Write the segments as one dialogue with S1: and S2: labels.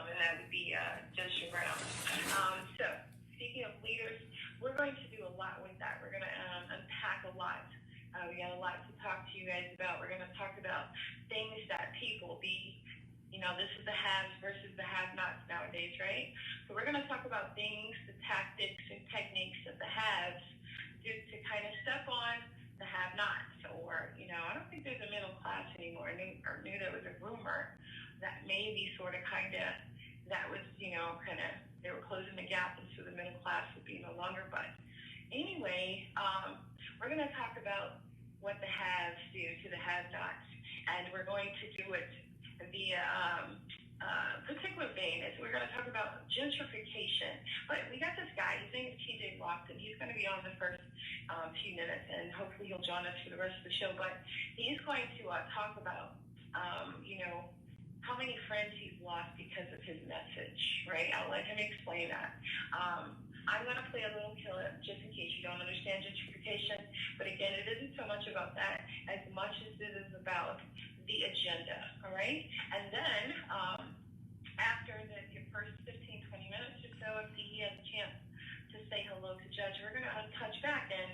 S1: and that would be Judge Brown. So, speaking of leaders, we're going to do a lot with that. We're going to unpack a lot. We got a lot to talk to you guys about. We're going to talk about things that people this is the haves versus the have-nots nowadays, right? So we're going to talk about things, the tactics and techniques of the haves to kind of step on the have-nots. Or, I don't think there's a middle class anymore. I knew there was a rumor that maybe that was, they were closing the gap, and so the middle class would be no longer. But anyway, we're going to talk about what the haves do to the have-nots, and we're going to do it via particular vein. Is we're going to talk about gentrification. But we got this guy, his name is TJ Lofton. He's going to be on the first few minutes, and hopefully he'll join us for the rest of the show. But he's going to talk about, how many friends he's lost because of his message, right? I'll let him explain that. I'm going to play a little clip just in case you don't understand gentrification. But again, it isn't so much about that as much as it is about the agenda, all right? And then after the first 15, 20 minutes or so, if he has a chance to say hello to Judge, we're going to touch back. And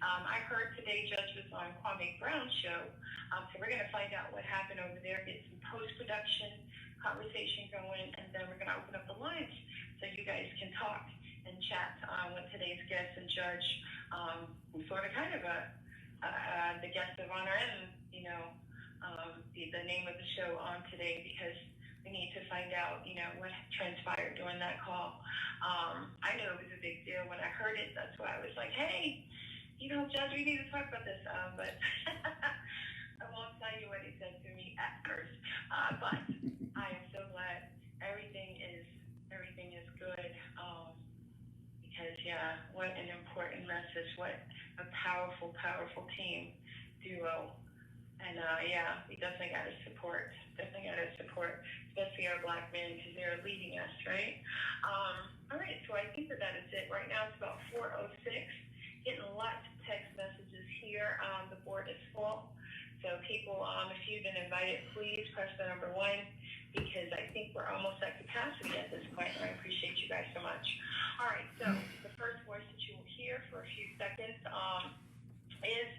S1: I heard today Judge was on Kwame Brown's show, so we're going to find out what happened over there, get some post-production conversation going, and then we're going to open up the lines so you guys can talk and chat with today's guest and Judge, who's sort of kind of the guest of honor and, the name of the show on today, because we need to find out, what transpired during that call. I knew it was a big deal when I heard it. That's why I was like, hey, Judge, we need to talk about this. But I won't tell you what he said to me at first. But I am so glad everything is good. Because, what an important message. What a powerful, powerful team duo. And, we definitely got to support. Especially our Black men, because they're leading us, right? All right, so I think that is it. Right now it's about 4:06. Getting lots of text messages here. The board is full. So people, if you've been invited, please press the number 1, because I think we're almost at capacity at this point, and I appreciate you guys so much. All right, so the first voice that you will hear for a few seconds is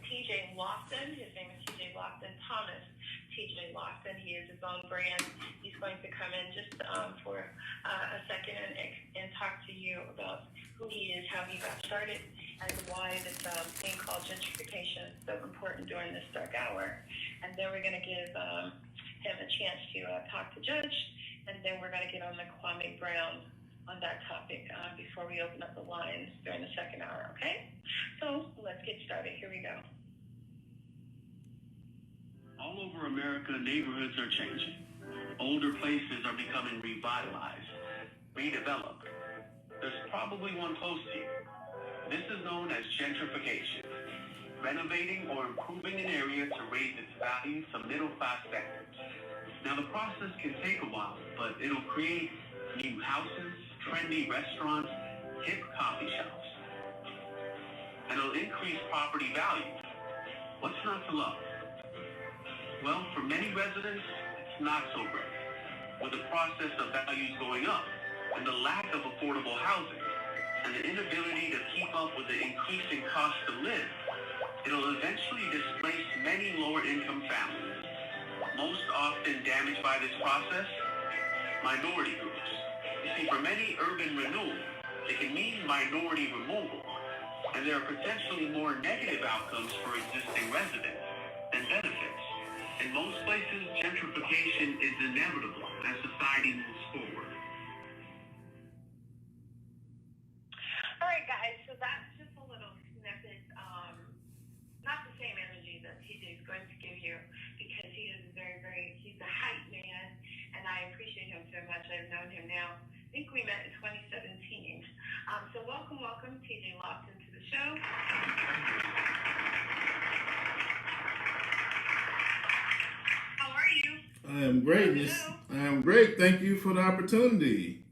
S1: TJ Lofton. His name is TJ Lofton Thomas. TJ Lofton. He is his own brand. He's going to come in just for a second and talk to you about who he is, how he got started, and why this thing called gentrification is so important during this dark hour. And then we're going to give him a chance to talk to Judge, and then we're going to get on the Kwame Brown on that topic before we open up the lines during the second hour, okay? So let's get started. Here we go.
S2: All over America, neighborhoods are changing. Older places are becoming revitalized, redeveloped. There's probably one close to you. This is known as gentrification, renovating or improving an area to raise its value to middle-class sectors. Now, the process can take a while, but it'll create new houses, trendy restaurants, hip coffee shops. And it'll increase property value. What's not to love? Well, for many residents, it's not so great. With the process of values going up and the lack of affordable housing and the inability to keep up with the increasing cost to live, it'll eventually displace many lower-income families. Most often damaged by this process, minority groups. You see, for many, urban renewal, it can mean minority removal, and there are potentially more negative outcomes for existing residents than benefits. In most places, gentrification is inevitable as society moves forward.
S1: All right, guys, so that's just a little snippet. Not the same energy that TJ is going to give you, because he is he's a hype man, and I appreciate him so much. I've known him now. I think we met in 2017. So welcome, TJ Lofton to the show. How are you?
S3: I am great, Miss. I am great. Thank you for the opportunity.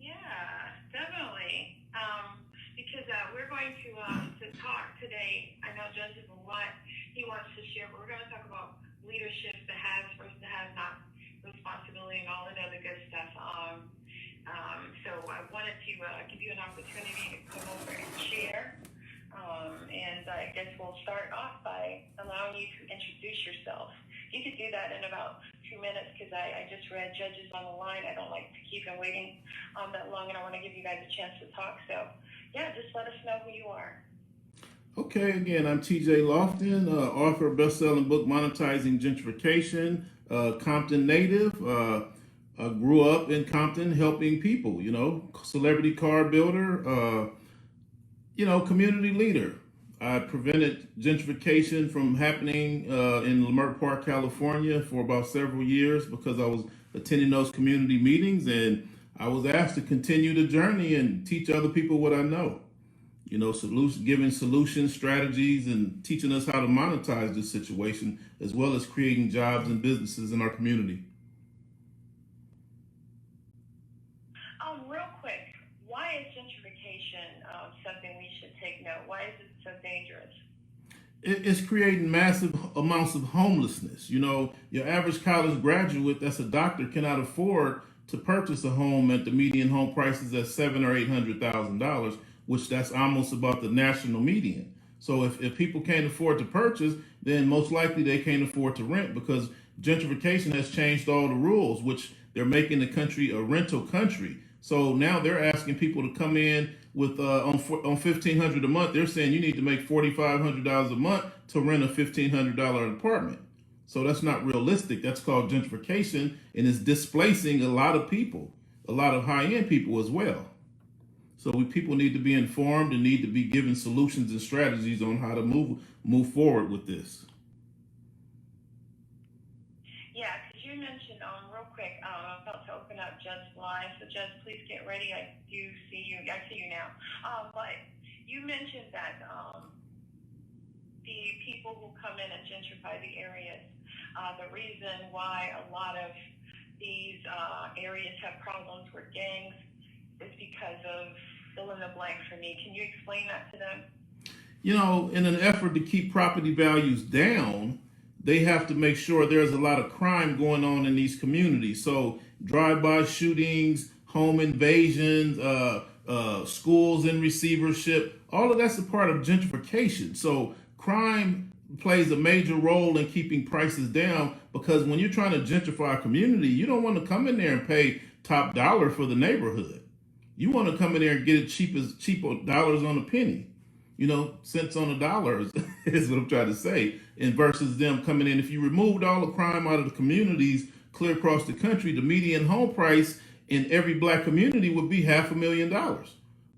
S1: Yeah, definitely. Because we're going to talk today. I know Judge has a lot he wants to share, but we're going to talk about leadership, the haves versus the have-nots, responsibility and all that other good stuff. So I wanted to give you an opportunity to come over and share. And I guess we'll start off by allowing you to introduce yourself. You could do that in about 2 minutes because I just read Judges on the line. I don't like to keep them waiting that long, and I want to give you guys a chance to talk. So, yeah, just let us know who you are.
S3: Okay, again, I'm TJ Lofton, author of best-selling book Monetizing Gentrification, Compton native. I grew up in Compton helping people, celebrity car builder, community leader. I prevented gentrification from happening in Leimert Park, California for about several years because I was attending those community meetings, and I was asked to continue the journey and teach other people what I know. Giving solutions, strategies, and teaching us how to monetize this situation, as well as creating jobs and businesses in our community.
S1: Real quick, why is gentrification something we should take note? Why is it so dangerous?
S3: It's creating massive amounts of homelessness. Your average college graduate that's a doctor cannot afford to purchase a home at the median home prices at $700,000 or $800,000, which that's almost about the national median. So if people can't afford to purchase, then most likely they can't afford to rent because gentrification has changed all the rules, which they're making the country a rental country. So now they're asking people to come in with on $1,500 a month. They're saying you need to make $4,500 a month to rent a $1,500 apartment. So that's not realistic. That's called gentrification, and it's displacing a lot of people, a lot of high-end people as well. So people need to be informed and need to be given solutions and strategies on how to move forward with this.
S1: Yeah, because you mentioned real quick, I'm about to open up Jed's line, so Jed, please get ready. I do see you. I see you now. But you mentioned that the people who come in and gentrify the areas, the reason why a lot of these areas have problems with gangs is because of fill in the blank for me. Can you explain that to them?
S3: In an effort to keep property values down, they have to make sure there's a lot of crime going on in these communities. So drive-by shootings, home invasions, schools in receivership, all of that's a part of gentrification. So crime plays a major role in keeping prices down because when you're trying to gentrify a community, you don't want to come in there and pay top dollar for the neighborhood. You want to come in there and get it cheap dollars on a penny. Cents on a dollar is what I'm trying to say. And versus them coming in, if you removed all the crime out of the communities clear across the country, the median home price in every black community would be $500,000.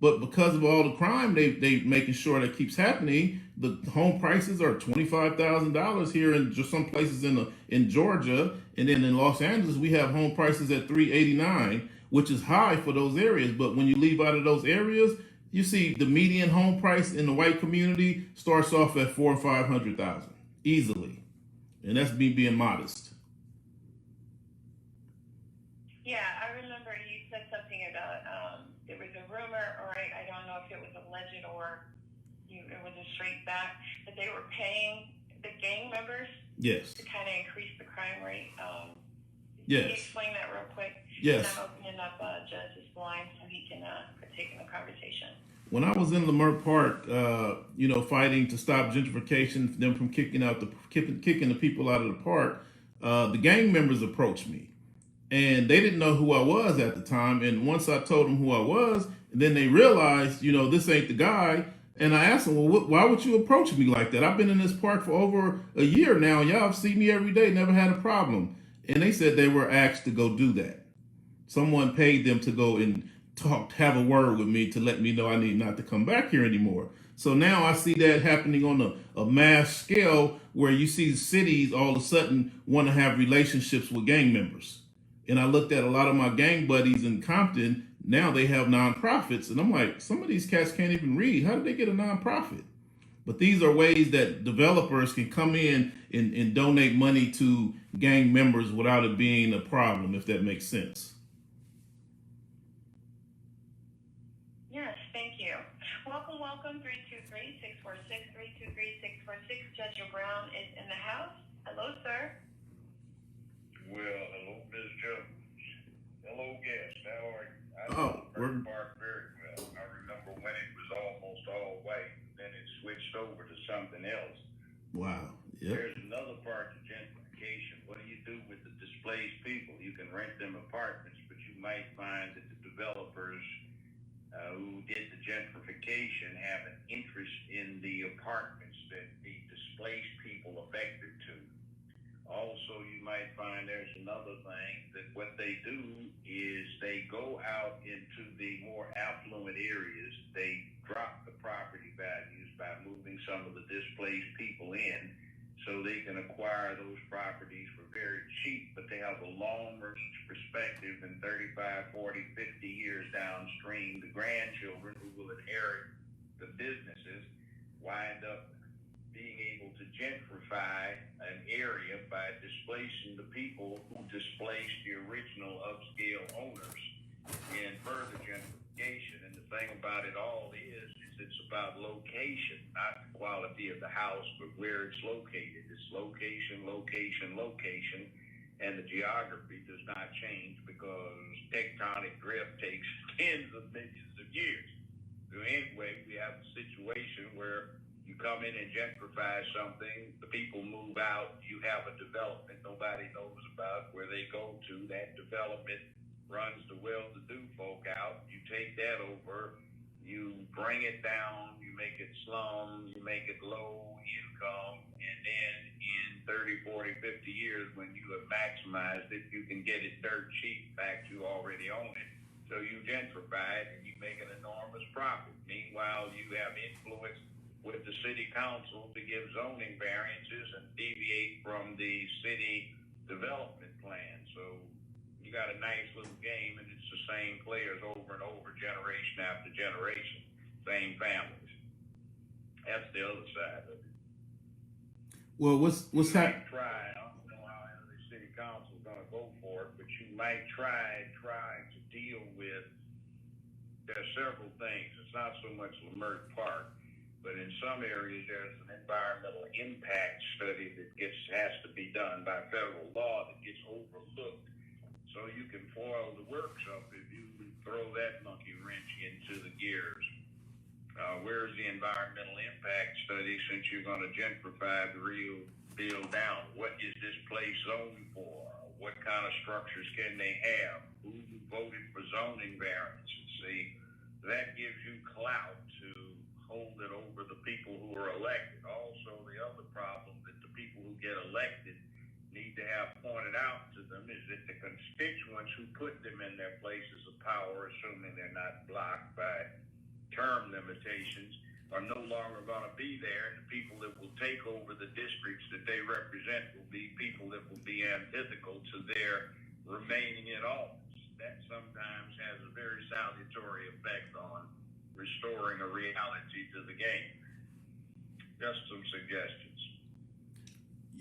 S3: But because of all the crime, they making sure that keeps happening. The home prices are $25,000 here in just some places in Georgia, and then in Los Angeles we have home prices at $389,000, which is high for those areas. But when you leave out of those areas, you see the median home price in the white community starts off at $400,000 or $500,000 easily, and that's me being modest.
S1: Yeah, I remember you said something about there was a rumor, or I don't know if it was alleged or it was a straight fact, that they were paying the gang members
S3: Yes.
S1: to kind of increase the crime rate.
S3: Yes.
S1: Can you explain that real quick?
S3: Yes.
S1: And I'm opening up Judge's line so he can partake in the conversation.
S3: When I was in Leimert Park, fighting to stop gentrification, them from kicking the people out of the park, the gang members approached me, and they didn't know who I was at the time. And once I told them who I was, then they realized, this ain't the guy. And I asked them, well, why would you approach me like that? I've been in this park for over a year now. Y'all have seen me every day, never had a problem. And they said they were asked to go do that. Someone paid them to go and have a word with me to let me know I need not to come back here anymore. So now I see that happening on a mass scale where you see cities all of a sudden want to have relationships with gang members. And I looked at a lot of my gang buddies in Compton. Now they have nonprofits. And I'm like, some of these cats can't even read. How did they get a nonprofit? But these are ways that developers can come in and donate money to gang members without it being a problem, if that makes sense.
S1: Yes, thank you. Welcome, 323-646-323-646. Judge Brown is in the house. Hello, sir.
S4: Well, hello, Ms. Jones. Hello, guest. How are you? I
S3: Oh,
S4: know
S3: we're
S4: Burke Park very well. I remember when it was almost all white, then it switched over to something else.
S3: wow. Yep.
S4: There's another part to gentrification. What do you do with the displaced people? You can rent them apartments, but you might find that the developers who did the gentrification have an interest in the apartments that the displaced people affected to. Also, you might find there's another thing that what they do is they go out into the more affluent areas. They drop the property values by moving some of the displaced people in so they can acquire those properties for very cheap, but they have a long range perspective, and 35, 40, 50 years downstream, the grandchildren who will inherit the businesses wind up being able to gentrify an area by displacing the people who displaced the original upscale owners in further gentrification. And the thing about it all is it's about location, not the quality of the house, but where it's located. It's location, location, location, and the geography does not change because tectonic drift takes tens of millions of years. So anyway, we have a situation where you come in and gentrify something, the people move out, you have a development nobody knows about where they go to. That development runs the well-to-do folk out. You take that over, you bring it down, you make it slum, you make it low income, and then in 30, 40, 50 years, when you have maximized it, you can get it dirt cheap. In fact, you already own it. So you gentrify it and you make an enormous profit. Meanwhile, you have influence with the city council to give zoning variances and deviate from the city development plan. So you got a nice little game, and it's the same players over and over, generation after generation, same families. That's the other side of it.
S3: Well, what's happening?
S4: I don't know how the city council is going to go for it, but you might try to deal with. There's several things. It's not so much Leimert Park, but in some areas there's an environmental impact study that has to be done by federal law that gets overlooked. So you can foil the works up if you throw that monkey wrench into the gears. Where's the environmental impact study since you're going to gentrify the real deal down? What is this place zoned for? What kind of structures can they have? Who voted for zoning variances? See, that gives you clout to hold it over the people who are elected. Also, the other problem that the people who get elected need to have pointed out to them is that the constituents who put them in their places of power, assuming they're not blocked by term limitations, are no longer going to be there, and the people that will take over the districts that they represent will be people that will be antithetical to their remaining in office. That sometimes has a very salutary effect on restoring a reality to the game. Just some suggestions.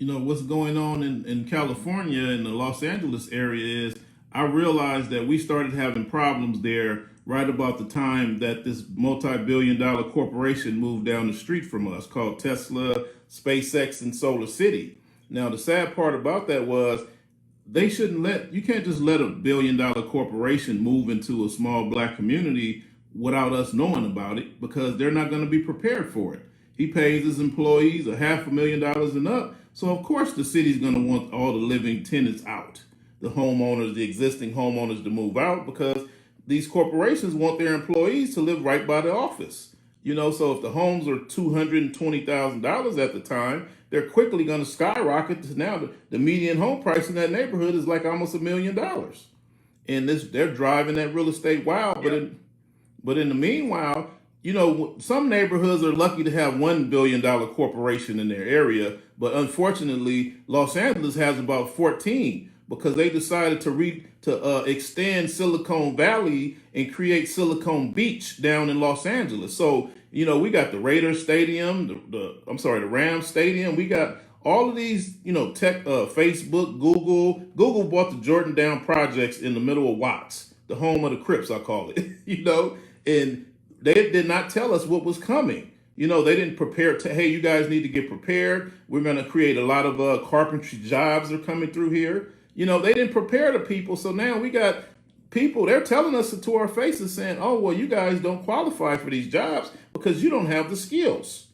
S3: You know, what's going on in California and the Los Angeles area is I realized that we started having problems there right about the time that this multi-billion-dollar corporation moved down the street from us called Tesla, SpaceX, and Solar City. Now, the sad part about that was you can't just let a billion-dollar corporation move into a small black community without us knowing about it, because they're not going to be prepared for it. He pays his employees $500,000 and up. So of course the city's going to want all the living tenants out, the homeowners, the existing homeowners to move out, because these corporations want their employees to live right by the office. You know, so if the homes are $220,000 at the time, they're quickly going to skyrocket to now the median home price in that neighborhood is like almost $1 million. And they're driving that real estate wild. But in the meanwhile, you know, some neighborhoods are lucky to have $1 billion corporation in their area. But unfortunately, Los Angeles has about 14 because they decided to extend Silicon Valley and create Silicon Beach down in Los Angeles. So, you know, we got the Raiders Stadium, the Rams Stadium. We got all of these, you know, tech, Facebook, Google. Google bought the Jordan Down projects in the middle of Watts, the home of the Crips, I call it, you know, and they did not tell us what was coming. You know, they didn't prepare hey, you guys need to get prepared. We're going to create a lot of carpentry jobs that are coming through here. You know, they didn't prepare the people. So now we got people, they're telling us to our faces saying, oh, well, you guys don't qualify for these jobs because you don't have the skills.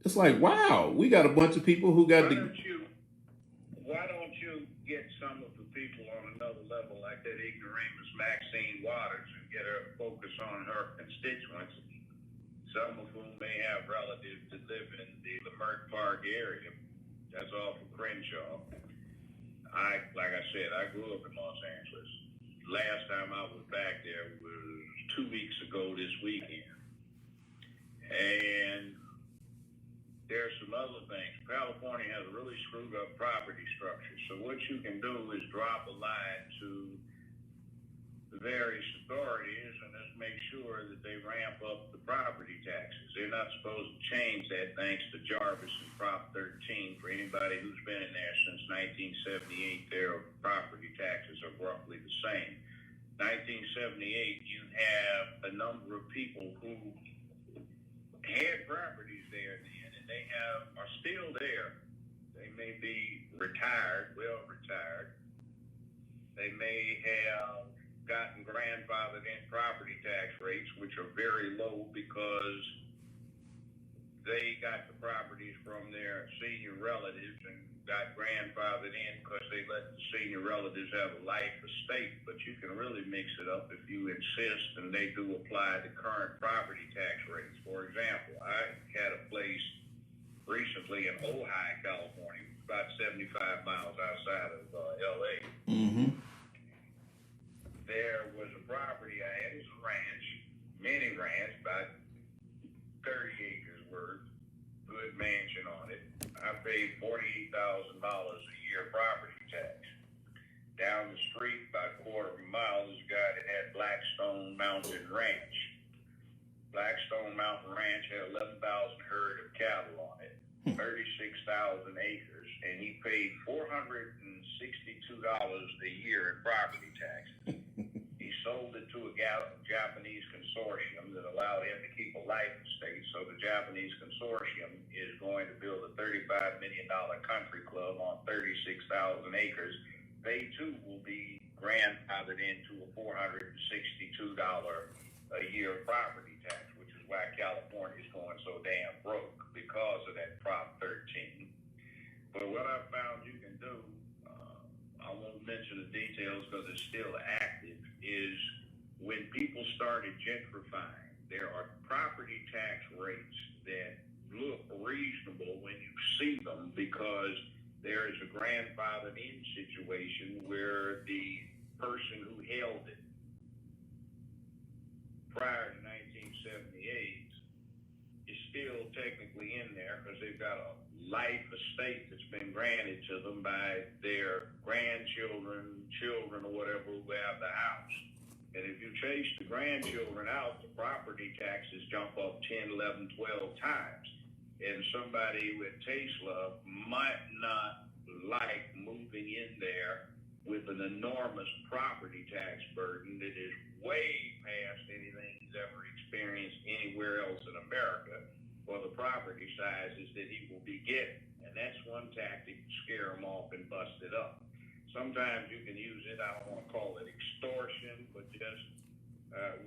S3: It's like, wow, we got a bunch of people who got
S4: Why don't you get some of the people on another level like that ignoramus Maxine Waters and get her to focus on her constituents, some of whom may have relatives that live in the Leimert Park area. That's off of Crenshaw. Like I said, I grew up in Los Angeles. Last time I was back there was 2 weeks ago this weekend. And there's some other things. California has a really screwed up property structure. So what you can do is drop a line to the various authorities and just make sure that they ramp up the property taxes. They're not supposed to change that thanks to Jarvis and Prop 13. For anybody who's been in there since 1978, their property taxes are roughly the same. 1978, you have a number of people who had properties there then, and they are still there. They may be retired, well retired. They may have gotten grandfathered in property tax rates, which are very low because they got the properties from their senior relatives and got grandfathered in because they let the senior relatives have a life estate. But you can really mix it up if you insist, and they do apply the current property tax rates. For example, I had a place recently in Ojai, California, about 75 miles outside of LA.
S3: Mm-hmm.
S4: There was a property I had. It was a ranch, mini ranch, about 30 acres worth, good mansion on it. I paid $48,000 a year property tax. Down the street, about a quarter of a mile, is a guy that had Blackstone Mountain Ranch. Blackstone Mountain Ranch had 11,000 herd of cattle on it, 36,000 acres, and he paid $462 a year in property taxes. He sold it to a Japanese consortium that allowed him to keep a life estate. So the Japanese consortium is going to build a $35 million country club on 36,000 acres. They too will be grandfathered into a $462 a year property tax, which is why California is going so damn broke, because of that Prop 13. But what I found you can do, I won't mention the details because it's still active, is when people started gentrifying, there are property tax rates that look reasonable when you see them because there is a grandfathered in situation where the person who held it prior to 1978 is still technically in there because they've got a life estate that's been granted to them by their grandchildren, children, or whatever who have the house. And if you chase the grandchildren out, the property taxes jump up 10, 11, 12 times. And somebody with Tesla might not like moving in there with an enormous property tax burden that is way past anything he's ever experienced anywhere else in America for the property sizes that he will be getting. And that's one tactic to scare him off and bust it up. Sometimes you can use it, I don't want to call it extortion, but just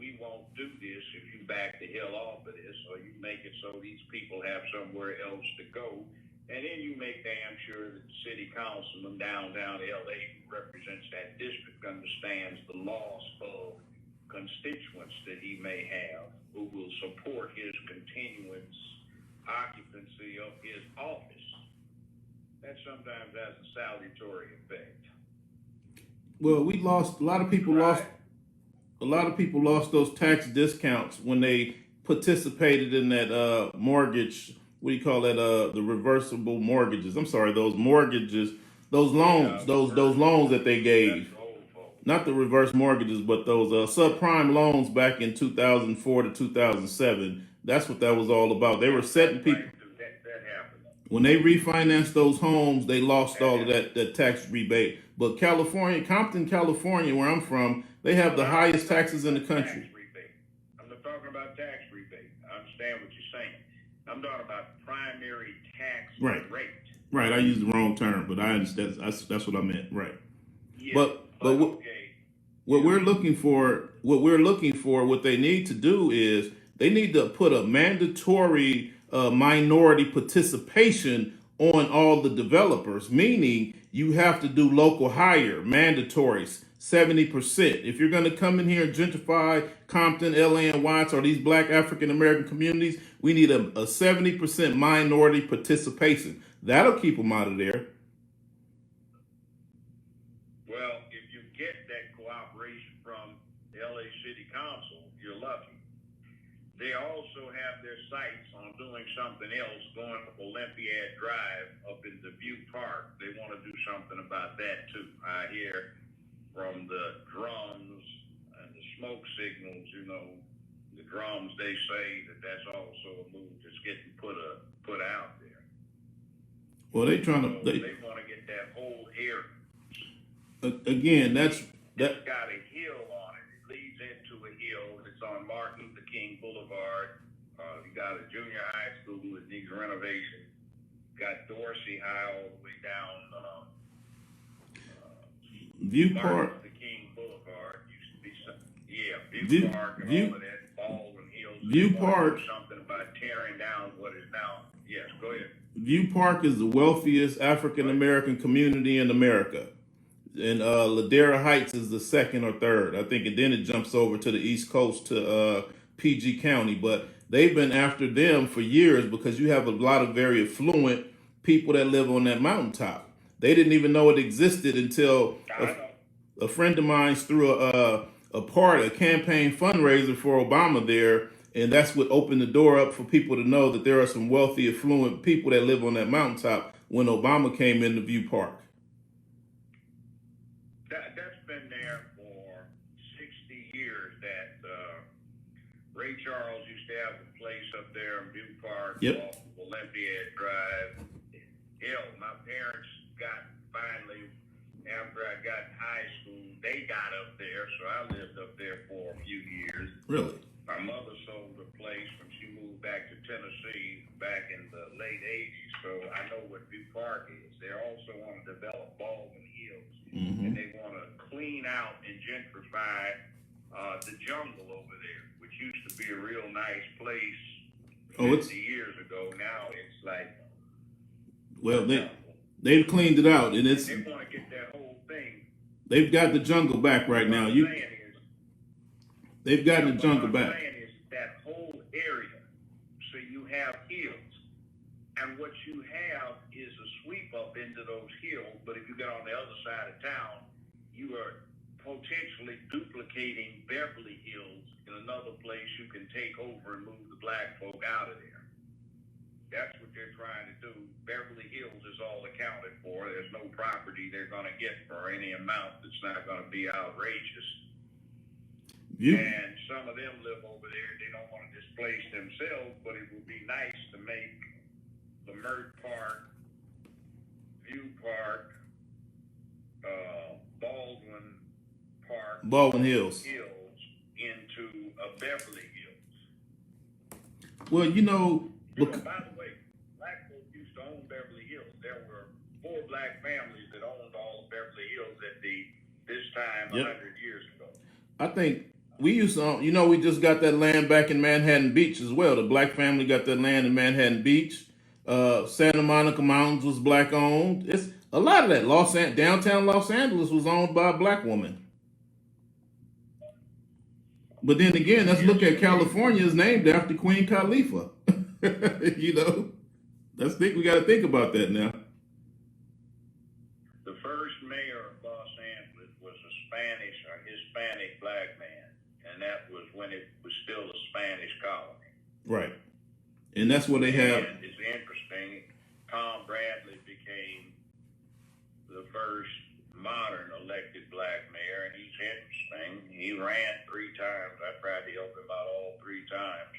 S4: we won't do this if you back the hell off of this, or you make it so these people have somewhere else to go. And then you make damn sure that the city councilman downtown LA who represents that district understands the loss of constituents that he may have who will support his continuance occupancy of his office. That sometimes has a salutary effect.
S3: Well, we lost a lot of people
S4: Right.
S3: lost those tax discounts when they participated in that mortgage. What do you call that? The reversible mortgages. I'm sorry, those mortgages, those loans, those loans that they gave.
S4: That's old folks.
S3: Not the reverse mortgages, but those subprime loans back in 2004 to 2007. That's what that was all about. They were setting people.
S4: That happened.
S3: When they refinanced those homes, they lost all of that tax rebate. But California, Compton, California, where I'm from, they have the highest taxes in the country.
S4: Tax rebate. I'm not talking about tax rebate. I understand what you're saying. I'm talking about primary tax
S3: Right.
S4: rate.
S3: Right, I used the wrong term, but I understand. That's what I meant. Right.
S4: Yeah,
S3: But
S4: okay.
S3: what we're looking for, what they need to do is they need to put a mandatory minority participation on all the developers, meaning you have to do local hire, mandatories, 70%. If you're going to come in here and gentrify Compton, LA, and Watts, or these black African American communities, we need a 70% minority participation. That'll keep them out of there.
S4: Well, if you get that cooperation from the LA City Council, you're lucky. They also have their sights on doing something else going up Olympiad Drive up in the View Park. They want to do something about that too. I hear from the drums and the smoke signals, the drums, they say that's also a move that's getting put out there.
S3: Well, they trying to.
S4: So they want to get that whole area.
S3: Again,
S4: It's got a hill on it. It leads into a hill. It's on Martin Luther King Boulevard. You got a junior high school that needs renovation. Got Dorsey High all the way down
S3: View
S4: Martin
S3: Park.
S4: Luther King Boulevard. Used to be View Park and all of that. Baldwin Hills.
S3: View Park.
S4: Something about tearing down what is now. Yes, go ahead.
S3: View Park is the wealthiest African American community in America. And Ladera Heights is the second or third, I think, and then it jumps over to the East Coast to PG County. But they've been after them for years because you have a lot of very affluent people that live on that mountaintop. They didn't even know it existed until a friend of mine threw a campaign fundraiser for Obama there, and that's what opened the door up for people to know that there are some wealthy, affluent people that live on that mountaintop when Obama came into View Park.
S4: That's been there for 60 years. That Ray Charles used to have a place up there in View Park off of Olympiad Drive. Hell, my parents finally, after I got in high school, they got up there, so I lived up there for a few years.
S3: Really?
S4: My mother sold a place when she moved back to Tennessee back in the late 80s, so I know what View Park is. They also want to develop Baldwin Hills. And they want to clean out and gentrify the jungle over there, which used to be a real nice place 50 years ago. Now it's like,
S3: well, they've cleaned it out, and
S4: they want to get that whole thing.
S3: They've got the jungle back right now. They've gotten the jungle back.
S4: What I'm saying is that whole area, so you have hills, and what you have is a sweep up into those hills, but if you get on the other side of town, you are potentially duplicating Beverly Hills in another place you can take over and move the black folk out of there. That's what they're trying to do. Beverly Hills is all accounted for. There's no property they're going to get for any amount that's not going to be outrageous. And some of them live over there. They don't want to displace themselves, but it would be nice to make the Mert Park, View Park,
S3: Baldwin Hills
S4: into a Beverly Hills.
S3: Well,
S4: by the way, black folks used to own Beverly Hills. There were 4 black families that owned all of Beverly Hills at this time 100 years ago.
S3: I think we used to, we just got that land back in Manhattan Beach as well. The black family got that land in Manhattan Beach. Santa Monica Mountains was black owned. It's a lot of that. Downtown Los Angeles was owned by a black woman. But then again, let's look at California is named after Queen Khalifa. We got to think about that now.
S4: The first mayor of Los Angeles was a Hispanic black man, and that was when it was still a Spanish colony.
S3: Right. And that's what they have.
S4: And it's interesting, Tom Bradley became the first modern elected black mayor, and he's interesting. He ran 3 times. I tried to help him out all 3 times.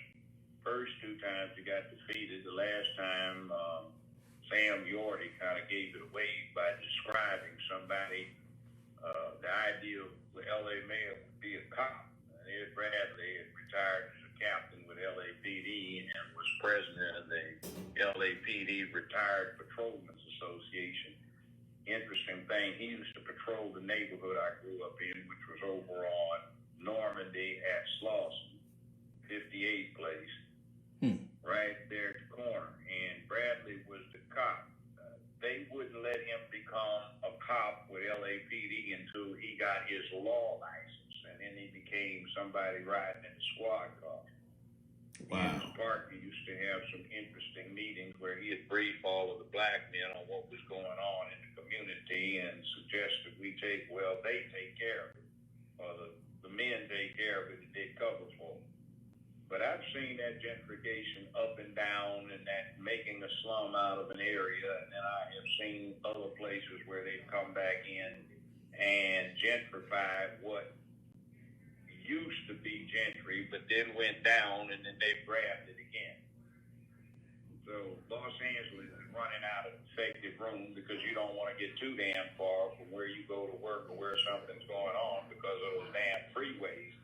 S4: First 2 times he got defeated. The last time, Sam Yorty kind of gave it away by describing somebody. The idea of the LA mayor would be a cop. And Ed Bradley had retired as a captain with LAPD and was president of the LAPD Retired Patrolmen's Association. interesting thing. He used to patrol the neighborhood I grew up in, which was over on Normandy at Slauson, 58 place, right there at the corner. And Bradley was the cop. They wouldn't let him become a cop with LAPD until he got his law license, and then he became somebody riding in the squad car.
S3: Wow.
S4: Parker used to have some interesting meetings where he'd brief all of the black men on what was going on in the community and suggest that they take care of it, or the men take care of it and they cover for them. But I've seen that gentrification up and down and that making a slum out of an area, and then I have seen other places where they've come back in and gentrified what used to be gentry, but then went down and then they grabbed it again. So Los Angeles is running out of effective room because you don't want to get too damn far from where you go to work or where something's going on because of those damn freeways.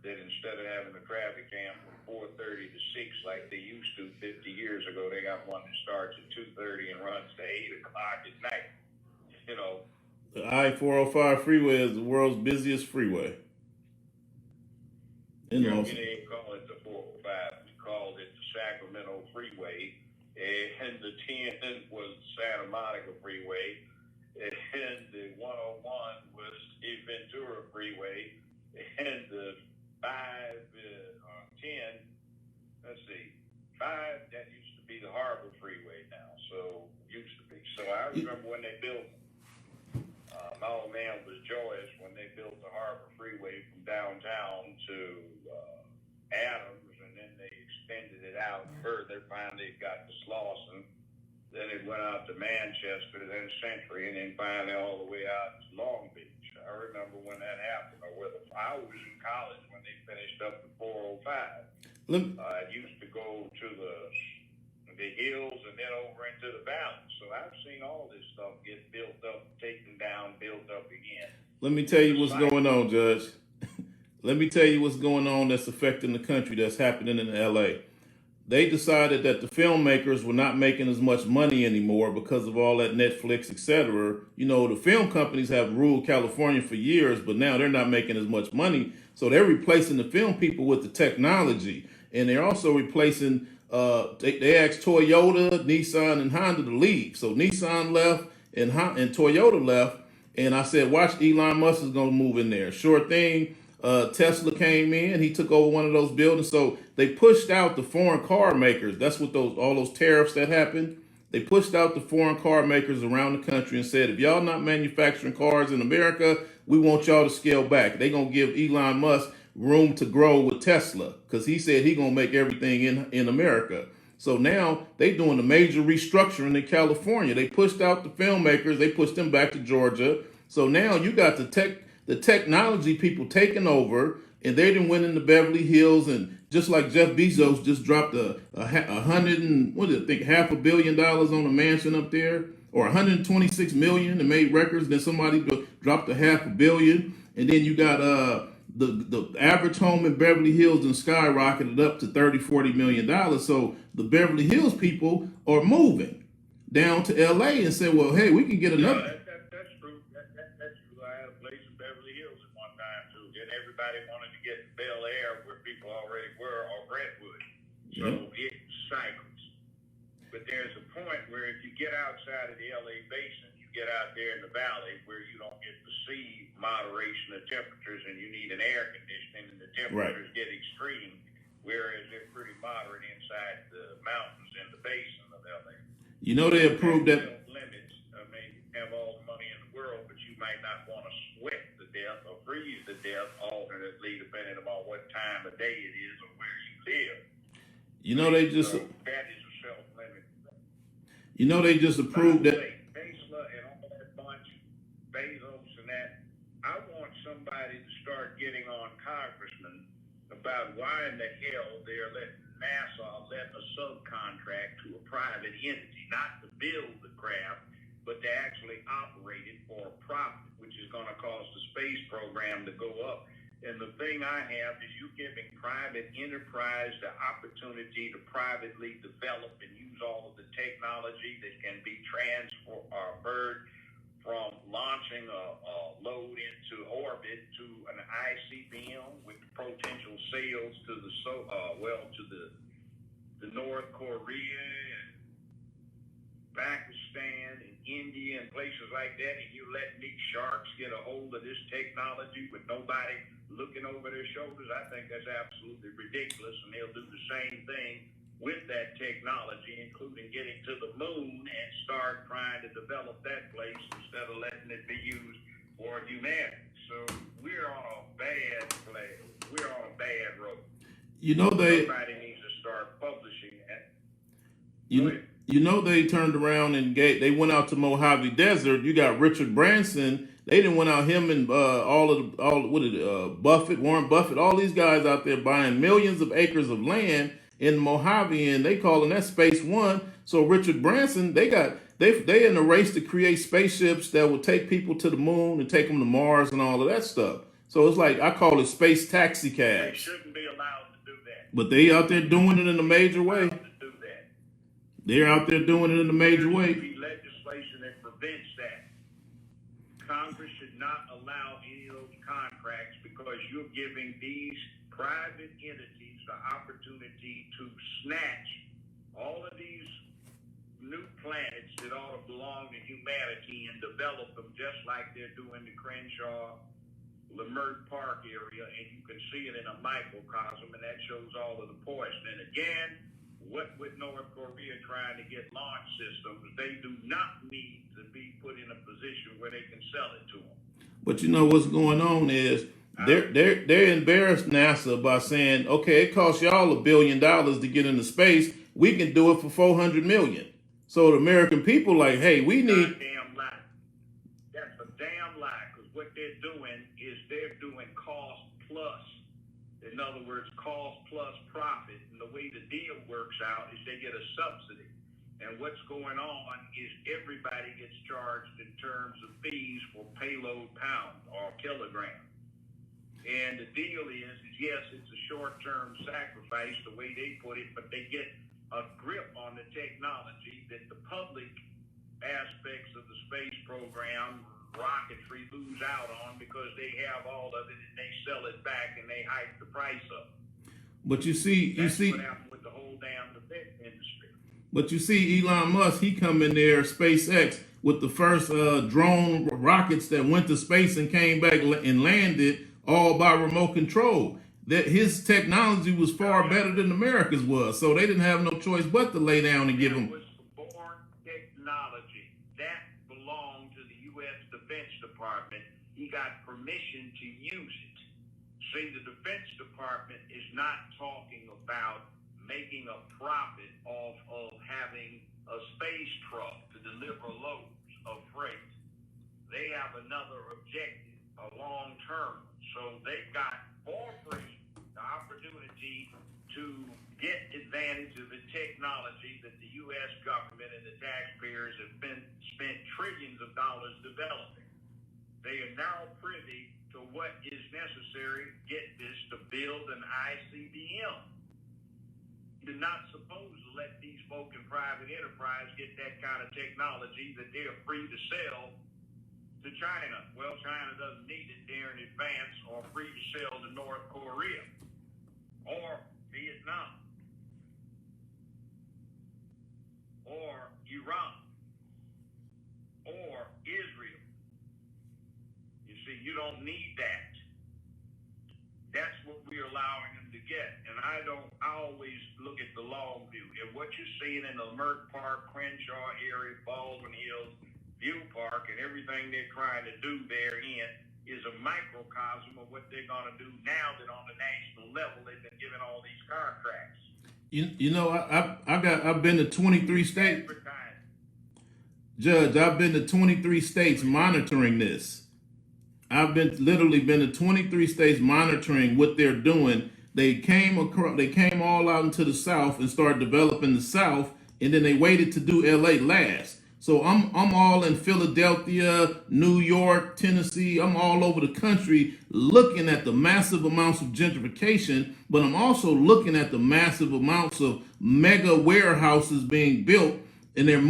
S4: That instead of having the traffic jam from 4:30 to 6 like they used to 50 years ago, they got one that starts at 2:30 and runs to 8 o'clock at night. You know.
S3: The I-405 freeway is the world's busiest freeway.
S4: We didn't call it the 405. We called it the Sacramento Freeway, and the 10 was the Santa Monica Freeway, and the 101 was the Ventura Freeway, and the 5, that used to be the Harbor Freeway now, used to be. So I remember when they built, my old man was joyous when they built the Harbor Freeway from downtown to Adams, and then they extended it out further. Finally, it got to Slauson. Then it went out to Manchester, then Century, and then finally all the way out to Long Beach. I remember when that happened, I was in college when they finished up the 405. I used to go to the hills and then over into the valley. So I've seen all this stuff get built up, taken down, built up again.
S3: Let me tell you what's going on, Judge. Let me tell you what's going on that's affecting the country, that's happening in LA. They decided that the filmmakers were not making as much money anymore because of all that Netflix, etc. You know, the film companies have ruled California for years, but now they're not making as much money. So they're replacing the film people with the technology. And they're also replacing, they asked Toyota, Nissan, and Honda to leave. So Nissan left and Toyota left. And I said, watch, Elon Musk is going to move in there. Sure thing. Tesla came in, he took over one of those buildings. So they pushed out the foreign car makers. That's what all those tariffs that happened. They pushed out the foreign car makers around the country and said, if y'all not manufacturing cars in America, we want y'all to scale back. They're going to give Elon Musk room to grow with Tesla because he said he going to make everything in America. So now they doing a major restructuring in California. They pushed out the filmmakers. They pushed them back to Georgia. So now you got the technology people taking over, and they didn't win in the Beverly Hills. And just like Jeff Bezos just dropped $500 million on a mansion up there, or 126 million, and made records. Then somebody dropped $500 million, and then you got the average home in Beverly Hills and skyrocketed up to $30-40 million. So the Beverly Hills people are moving down to LA and say, well, hey, we can get another.
S4: That's true. That's true. I had a place in Beverly Hills at one time too. Then everybody wanted to get to Bel Air where people already were, or Brentwood. So it cycles. But there's a point where if you get outside of the LA basin, you get out there in the valley where you don't get to see moderation of temperatures, and you need an air conditioning, and the temperatures get extreme, whereas they're pretty moderate inside the mountains in the basin of LA.
S3: You know they approved that.
S4: Limits. I mean, you have all the money in the world, but you might not want to sweat to death or freeze to death alternately, depending upon what time of day it is or where you live.
S3: You know they just.
S4: So that is a self-limit.
S3: You know they just approved that.
S4: Tesla and all that bunch, Bezos and that. I want somebody to start getting on congressmen about why in the hell they're letting NASA let a subcontract to a private entity, not to build the craft, but to actually operate it for a profit, which is going to cause the space program to go up. And the thing I have is you giving private enterprise the opportunity to privately develop and use all of the technology that can be transferred from launching a load into orbit to an ICBM with potential sales to the North Korea and Pakistan and India and places like that, and you let big sharks get a hold of this technology with nobody looking over their shoulders, I think that's absolutely ridiculous, and they'll do the same thing with that technology, including getting to the moon and start trying to develop that place instead of letting it be used for humanity. So we're on a bad place. We're on a bad road.
S3: You know
S4: Somebody needs to start publishing that.
S3: You know they turned around and they went out to Mojave Desert. You got Richard Branson. They didn't went out, him and Buffett, Warren Buffett, all these guys out there buying millions of acres of land in Mojave, and they calling that Space One. So Richard Branson, they in a race to create spaceships that will take people to the moon and take them to Mars and all of that stuff. So it's like, I call it space taxi
S4: They
S3: cabs.
S4: shouldn't be allowed to do that.
S3: But they out there doing it in a major way.
S4: Allowed to do that.
S3: They're out there doing it in a major
S4: There
S3: way.
S4: should be legislation that prevents that. Congress should not allow any of those contracts because you're giving these private entities the opportunity to snatch all of these new planets that ought to belong to humanity and develop them just like they're doing the Crenshaw, Leimert Park area, and you can see it in a microcosm, and that shows all of the poison. And again, what with North Korea trying to get launch systems, they do not need to be put in a position where they can sell it to them.
S3: But you know what's going on is they're embarrassed NASA by saying, okay, it costs y'all $1 billion to get into space. We can do it for $400 million. So the American people like, hey, we need.
S4: Goddamn lie. That's a damn lie, because what they're doing is they're doing cost plus. In other words, cost plus profit. And the way the deal works out is they get a subsidy. And what's going on is everybody gets charged in terms of fees for payload pound or kilogram. And the deal is yes, it's a short-term sacrifice, the way they put it, but they get a grip on the technology that the public aspects of the space program, rocketry, lose out on because they have all of it and they sell it back and they hike the price up.
S3: But you see,
S4: That's what happened with the whole damn defense industry.
S3: But you see, Elon Musk, he come in there, SpaceX, with the first drone rockets that went to space and came back and landed all by remote control. That his technology was far better than America's was, so they didn't have no choice but to lay down and give them.
S4: It was foreign technology that belonged to the U.S. Defense Department. He got permission to use it. See, the Defense Department is not talking about making a profit off of having a space truck to deliver loads of freight. They have another objective, a long term. So they've got for free the opportunity to get advantage of the technology that the U.S. government and the taxpayers have spent trillions of dollars developing. They are now privy to what is necessary, get this, to build an ICBM. You're not supposed to let these folk in private enterprise get that kind of technology that they're free to sell to China. Well, China doesn't need it there in advance, or free to sell to North Korea or Vietnam or Iran or Israel. You see, you don't need that. That's what we're allowing them to get. And I always look at the long view. And what you're seeing in the Leimert Park, Crenshaw area, Baldwin Hills, View Park, and everything they're trying to do therein is a microcosm of what they're going to do now that on the national level they've been given all these contracts.
S3: You know, I've been to 23 states. Judge, I've been to 23 states monitoring this. I've literally been to 23 states monitoring what they're doing. They came all out into the South and started developing the South, and then they waited to do LA last. So I'm all in Philadelphia, New York, Tennessee. I'm all over the country looking at the massive amounts of gentrification, but I'm also looking at the massive amounts of mega warehouses being built and they're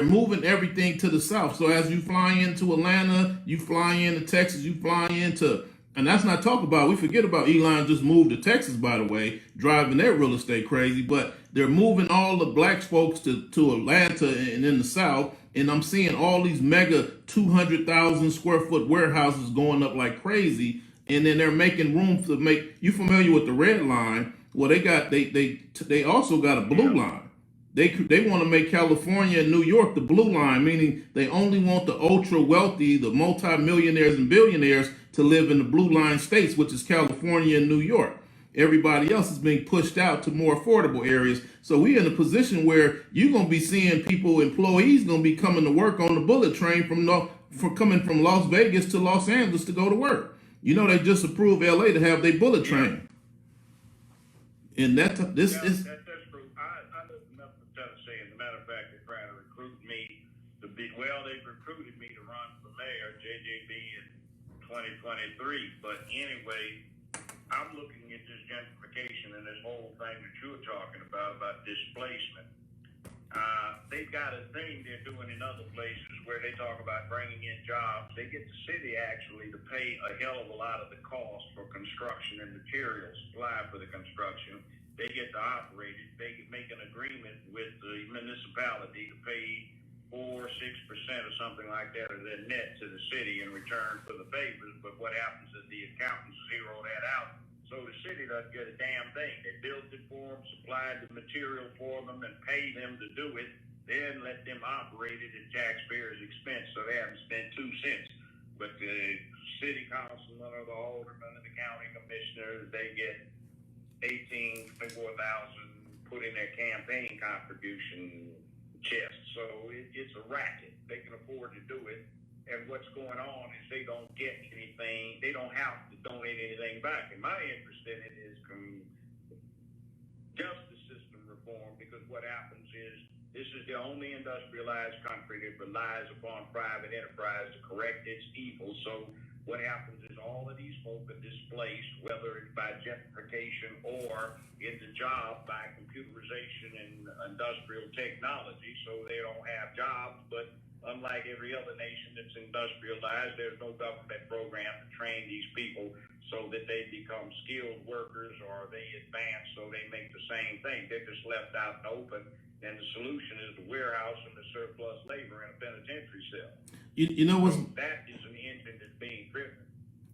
S3: moving everything to the south. So as you fly into Atlanta, you fly into Texas, you fly into, and that's not talk about, we forget about Elon just moved to Texas, by the way, driving their real estate crazy, but they're moving all the black folks to Atlanta and in the south. And I'm seeing all these mega 200,000 square foot warehouses going up like crazy. And then they're making room to make, you familiar with the red line? Well, they also got a blue line. They want to make California and New York the blue line, meaning they only want the ultra wealthy, the multimillionaires and billionaires to live in the blue line states, which is California and New York. Everybody else is being pushed out to more affordable areas. So we're in a position where you're going to be seeing people, employees going to be coming to work on the bullet train coming from Las Vegas to Los Angeles to go to work. You know, they just approved LA to have their bullet train. And
S4: That's true. I lived enough in Tennessee, and as a matter of fact, they're trying to recruit me to be, they've recruited me to run for mayor, JJB, in 2023. But anyway, I'm looking at this gentrification and this whole thing that you're talking about displacement. They've got a thing they're doing in other places where they talk about bringing in jobs. They get the city actually to pay a hell of a lot of the cost for construction and materials supplied for the construction. They get to operate it. They make an agreement with the municipality to pay 4 or 6% or something like that of their net to the city in return for the favors. But what happens is the accountants zero that out. So the city doesn't get a damn thing. They built it for them, supplied the material for them, and pay them to do it. Then let them operate it at taxpayers' expense, so they haven't spent 2 cents. But the city councilman or the alderman and the county commissioners, they get 18,000, 24,000 put in their campaign contribution chest. So it's a racket. They can afford to do it. And what's going on is they don't get anything. They don't have to donate anything back. And my interest in it is justice system reform, because what happens is this is the only industrialized country that relies upon private enterprise to correct its evil. So what happens is all of these folk are displaced, whether it's by gentrification or in the job by computerization and industrial technology. So they don't have jobs, but unlike every other nation that's industrialized, there's no government program to train these people so that they become skilled workers or they advance so they make the same thing. They're just left out in the open, and the solution is the warehouse and the surplus labor in a penitentiary cell.
S3: You know what's,
S4: so that is an engine that's being driven.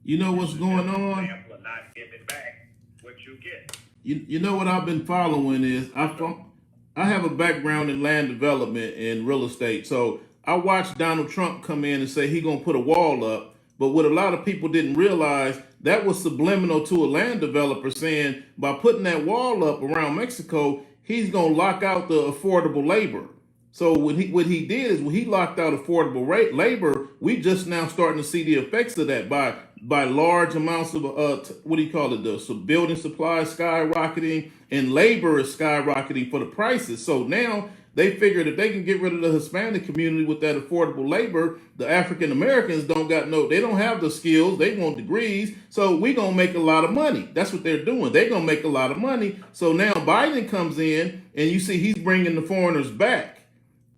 S3: You know what's going on?
S4: Example of not giving back what you get.
S3: You know what I've been following is I have a background in land development and real estate, so I watched Donald Trump come in and say he gonna put a wall up, but what a lot of people didn't realize, that was subliminal to a land developer saying by putting that wall up around Mexico, he's gonna lock out the affordable labor. So what he did is when he locked out affordable labor, we just now starting to see the effects of that by large amounts of the building supplies skyrocketing and labor is skyrocketing for the prices. So now they figured if they can get rid of the Hispanic community with that affordable labor, the African Americans they don't have the skills, they want degrees, so we gonna make a lot of money. That's what they're doing. They're gonna make a lot of money. So now Biden comes in and you see he's bringing the foreigners back.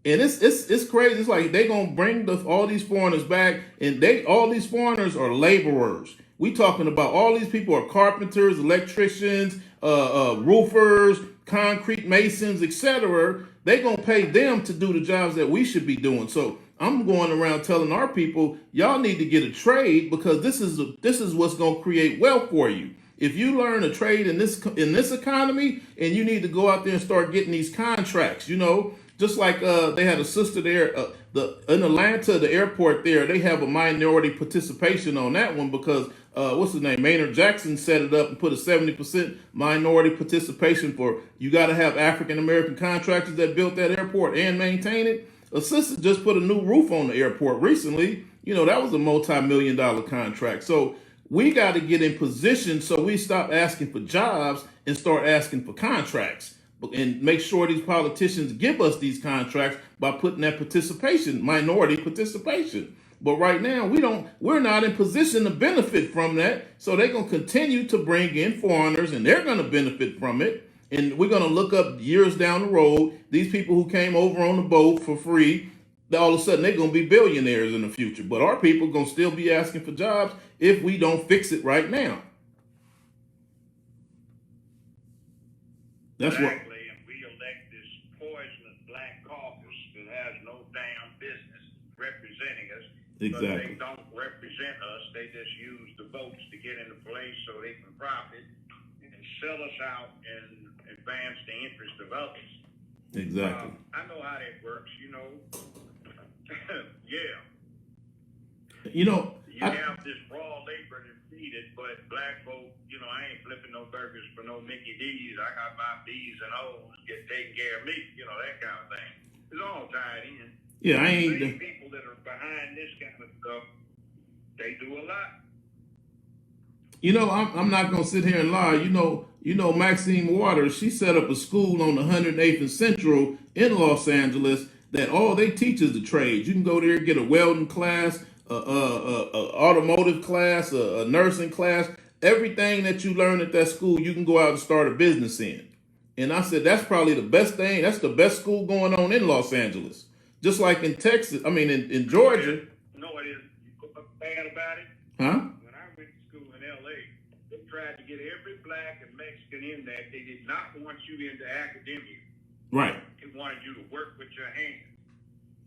S3: And it's crazy. It's like they gonna bring all these foreigners back, and all these foreigners are laborers. We talking about all these people are carpenters, electricians, roofers, concrete masons, etc. They gonna pay them to do the jobs that we should be doing. So I'm going around telling our people, y'all need to get a trade, because this is what's gonna create wealth for you. If you learn a trade in this economy, and you need to go out there and start getting these contracts, just like they had a sister there, in Atlanta, the airport there, they have a minority participation on that one because what's his name? Maynard Jackson set it up and put a 70% minority participation for, you got to have African American contractors that built that airport and maintain it. A sister just put a new roof on the airport recently. That was a multi-million-dollar contract. So we got to get in position so we stop asking for jobs and start asking for contracts. And make sure these politicians give us these contracts by putting that minority participation. But right now we're not in position to benefit from that. So they're going to continue to bring in foreigners and they're going to benefit from it. And we're going to look up years down the road, these people who came over on the boat for free, all of a sudden they're going to be billionaires in the future. But our people going to still be asking for jobs if we don't fix it right now. That's what.
S4: Exactly, and we elect this poisonous black caucus that has no damn business representing us.
S3: Exactly.
S4: But they don't represent us. They just use the votes to get into place so they can profit and sell us out and advance the interest of others.
S3: Exactly.
S4: I know how that works, you know. Yeah.
S3: You know,
S4: You have this raw labor to feed it, but black folk, you know, I ain't flipping no burgers for no Mickey D's. I got my B's and O's get taken care of me, you know, that kind of thing. It's all tied in.
S3: yeah, I ain't.
S4: These people that are behind this kind of stuff, they do a lot.
S3: You know, I'm not gonna sit here and lie. You know, Maxine Waters. She set up a school on 108th and Central in Los Angeles that all they teach is the trades. You can go there, get a welding class, a automotive class, a nursing class. Everything that you learn at that school, you can go out and start a business in. And I said that's probably the best thing. That's the best school going on in Los Angeles. Just like in Texas. I mean, in Georgia.
S4: You know what is bad about it?
S3: Huh?
S4: When I went to school in L.A., they tried to get every black and Mexican in that. They did not want you into academia.
S3: Right.
S4: They wanted you to work with your hands.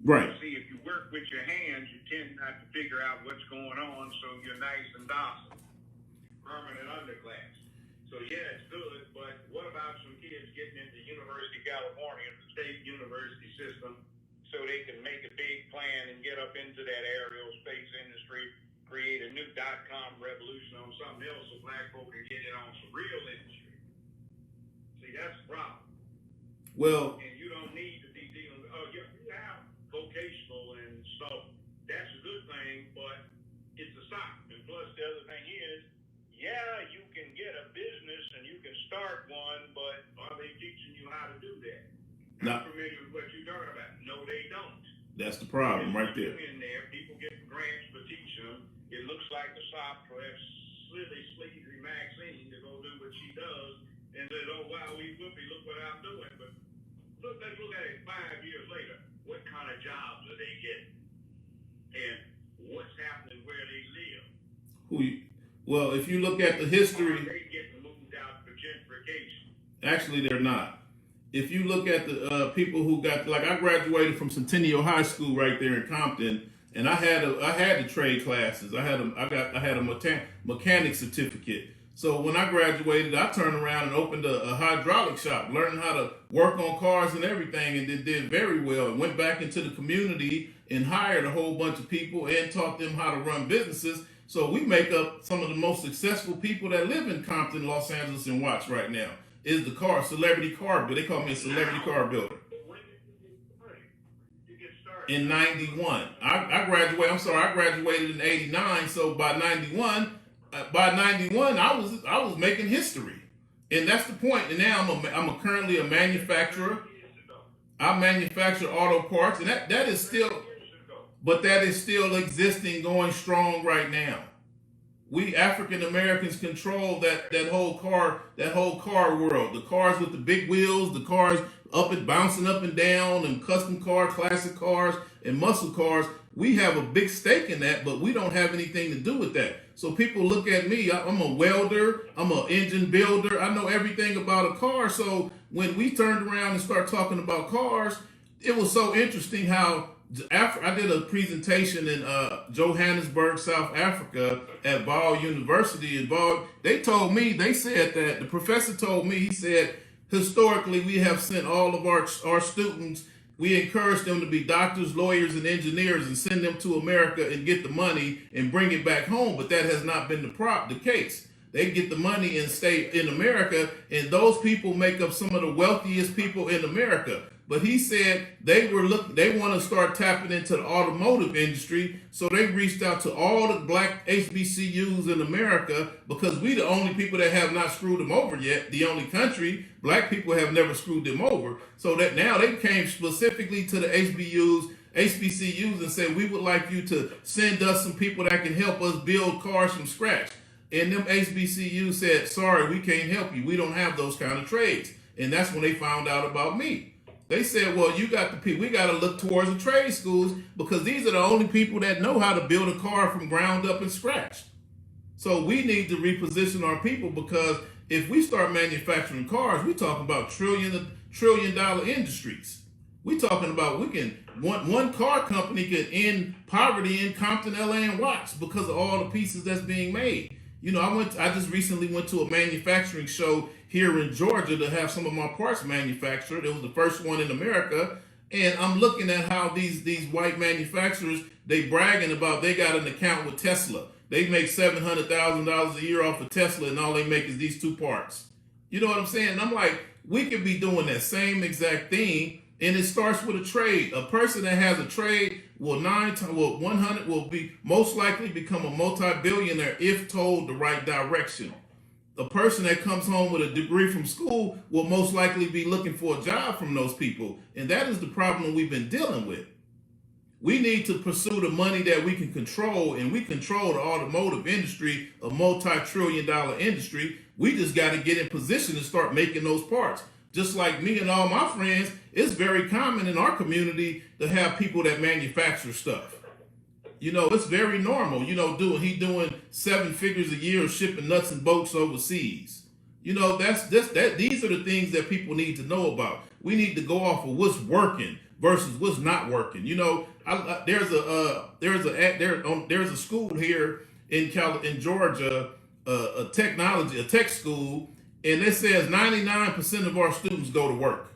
S3: Right.
S4: See, if you work with your hands, you tend not to figure out what's going on, so you're nice and docile. Permanent underclass. So, yeah, it's good, but what about some kids getting into University of California, the state university system, so they can make a big plan and get up into that aerial space industry, create a new .com revolution on something else so black folk can get in on some real industry. See, that's the problem.
S3: Well,
S4: And you don't need to be dealing with, you have vocational and stuff. That's a good thing, but it's a stop. And plus, the other thing is, yeah, you can get a business and you can start one, but are they teaching you how to do that?
S3: No.
S4: I'm familiar with what you're talking about. No, they don't.
S3: that's the problem right there.
S4: In there, people get grants for teaching them. It looks like the shop for that silly, sleazy Maxine to go do what she does and says, oh, wow, we whoopee, look what I'm doing. But let's look at it 5 years later. What kind of jobs are they getting? And what's happening where they live?
S3: Well, if you look at the history,
S4: Are they getting moved out for gentrification?
S3: actually they're not. If you look at the people who got, like, I graduated from Centennial High School right there in Compton, and I had the trade classes. I had a mechanic certificate. So when I graduated, I turned around and opened a hydraulic shop, learning how to work on cars and everything, and did very well. And went back into the community and hired a whole bunch of people and taught them how to run businesses. So we make up some of the most successful people that live in Compton, Los Angeles, and Watts right now. Is the celebrity car builder. They call me a celebrity car builder.
S4: When did you get started?
S3: In 91. I graduated in 89, so by 91, I was making history. And that's the point. And now I'm currently a manufacturer. I manufacture auto parts, and that is still, but that is still existing, going strong right now. We African Americans control that whole car world. The cars with the big wheels, the cars bouncing up and down, and custom cars, classic cars, and muscle cars. We have a big stake in that, but we don't have anything to do with that. So people look at me. I'm a welder. I'm an engine builder. I know everything about a car. So when we turned around and started talking about cars, it was so interesting how I did a presentation in Johannesburg, South Africa at Ball University. And they said that the professor told me, he said, historically, we have sent all of our students, we encourage them to be doctors, lawyers, and engineers and send them to America and get the money and bring it back home. But that has not been the case. They get the money and stay in America, and those people make up some of the wealthiest people in America. But he said they want to start tapping into the automotive industry, so they reached out to all the black HBCUs in America, because we the only people that have not screwed them over yet. The only country, black people have never screwed them over. So that now they came specifically to the HBCUs and said, we would like you to send us some people that can help us build cars from scratch. And them HBCUs said, sorry, we can't help you. We don't have those kind of trades. And that's when they found out about me. They said, well, you got the people, we got to look towards the trade schools because these are the only people that know how to build a car from ground up and scratch. So we need to reposition our people because if we start manufacturing cars, we're talking about trillion dollar industries. We're talking about one car company can end poverty in Compton, LA, and Watts because of all the pieces that's being made. You know, I just recently went to a manufacturing show here in Georgia to have some of my parts manufactured. It was the first one in America. And I'm looking at how these white manufacturers, they bragging about they got an account with Tesla. They make $700,000 a year off of Tesla and all they make is these two parts. You know what I'm saying? And I'm like, we could be doing that same exact thing. And it starts with a trade. A person that has a trade will be most likely become a multi-billionaire if told the right direction. A person that comes home with a degree from school will most likely be looking for a job from those people. And that is the problem we've been dealing with. We need to pursue the money that we can control, and we control the automotive industry, a multi-trillion-dollar industry. We just got to get in position to start making those parts. Just like me and all my friends, it's very common in our community to have people that manufacture stuff. You know, it's very normal. You know, he doing 7 figures a year shipping nuts and bolts overseas. You know, these are the things that people need to know about. We need to go off of what's working versus what's not working. You know, there's a school here in Georgia, a tech school, and it says 99% of our students go to work.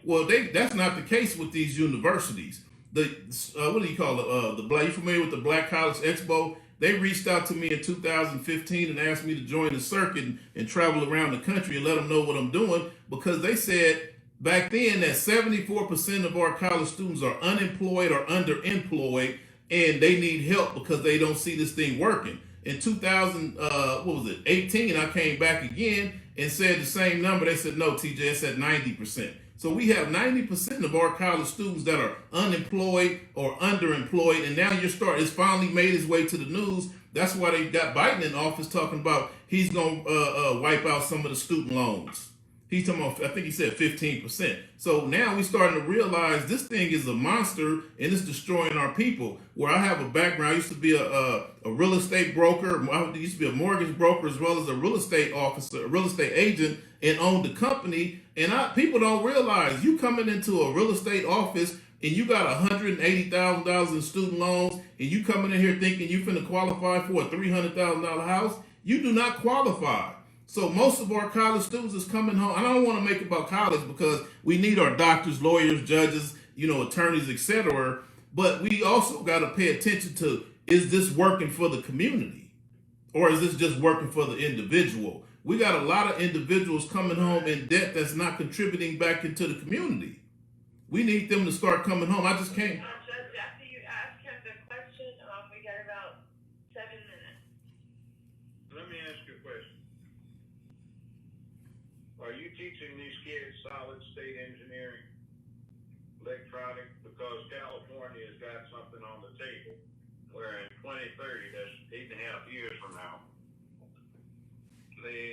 S3: Well, that's not the case with these universities. What do you call it? You familiar with the Black College Expo? They reached out to me in 2015 and asked me to join the circuit and travel around the country and let them know what I'm doing, because they said back then that 74% of our college students are unemployed or underemployed, and they need help because they don't see this thing working. In 18, I came back again and said the same number. They said, no, TJ, it's at 90%. So we have 90% of our college students that are unemployed or underemployed, and now it's finally made its way to the news. That's why they got Biden in office talking about he's going to wipe out some of the student loans. He's talking about, I think he said 15%. So now we're starting to realize this thing is a monster and it's destroying our people. Where I have a background, I used to be a real estate broker. I used to be a mortgage broker as well as a real estate officer, a real estate agent, and owned the company. And people don't realize you coming into a real estate office and you got $180,000 in student loans, and you coming in here thinking you finna qualify for a $300,000 house. You do not qualify. So most of our college students is coming home. I don't want to make it about college because we need our doctors, lawyers, judges, attorneys, etc. But we also got to pay attention to, is this working for the community? Or is this just working for the individual? We got a lot of individuals coming home in debt that's not contributing back into the community. We need them to start coming home. I just can't.
S1: Judge, after you ask him the question, we got about 7 minutes.
S4: Let me ask you a question. Are you teaching these kids solid state engineering, electronic? Because California has got something on the table where in 2030, that's 8.5 years from now,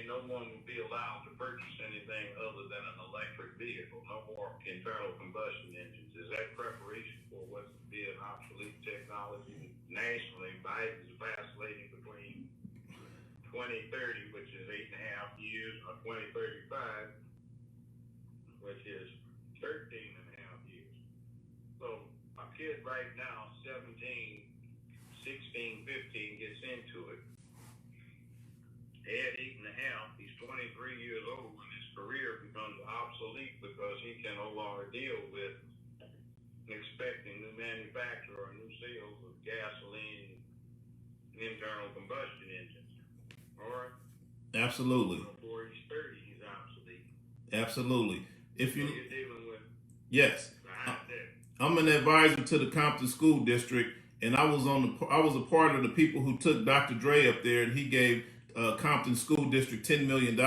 S4: no one will be allowed to purchase anything other than an electric vehicle, no more internal combustion engines. Is that preparation for what's to be an obsolete technology? Nationally, Biden is vacillating between 2030, which is 8.5 years, or 2035, which is 13.5 years. So a kid right now, 17, 16, 15, gets into it. At 8.5, he's 23 years old, and his career becomes obsolete because he can no longer deal with expecting new manufacture or new sales of gasoline internal combustion engines. All right?
S3: Absolutely.
S4: Before he's 30, he's obsolete.
S3: Absolutely. If you,
S4: so you're dealing with
S3: yes, I'm an advisor to the Compton School District, and I was a part of the people who took Dr. Dre up there, and he gave Compton School District $10 million.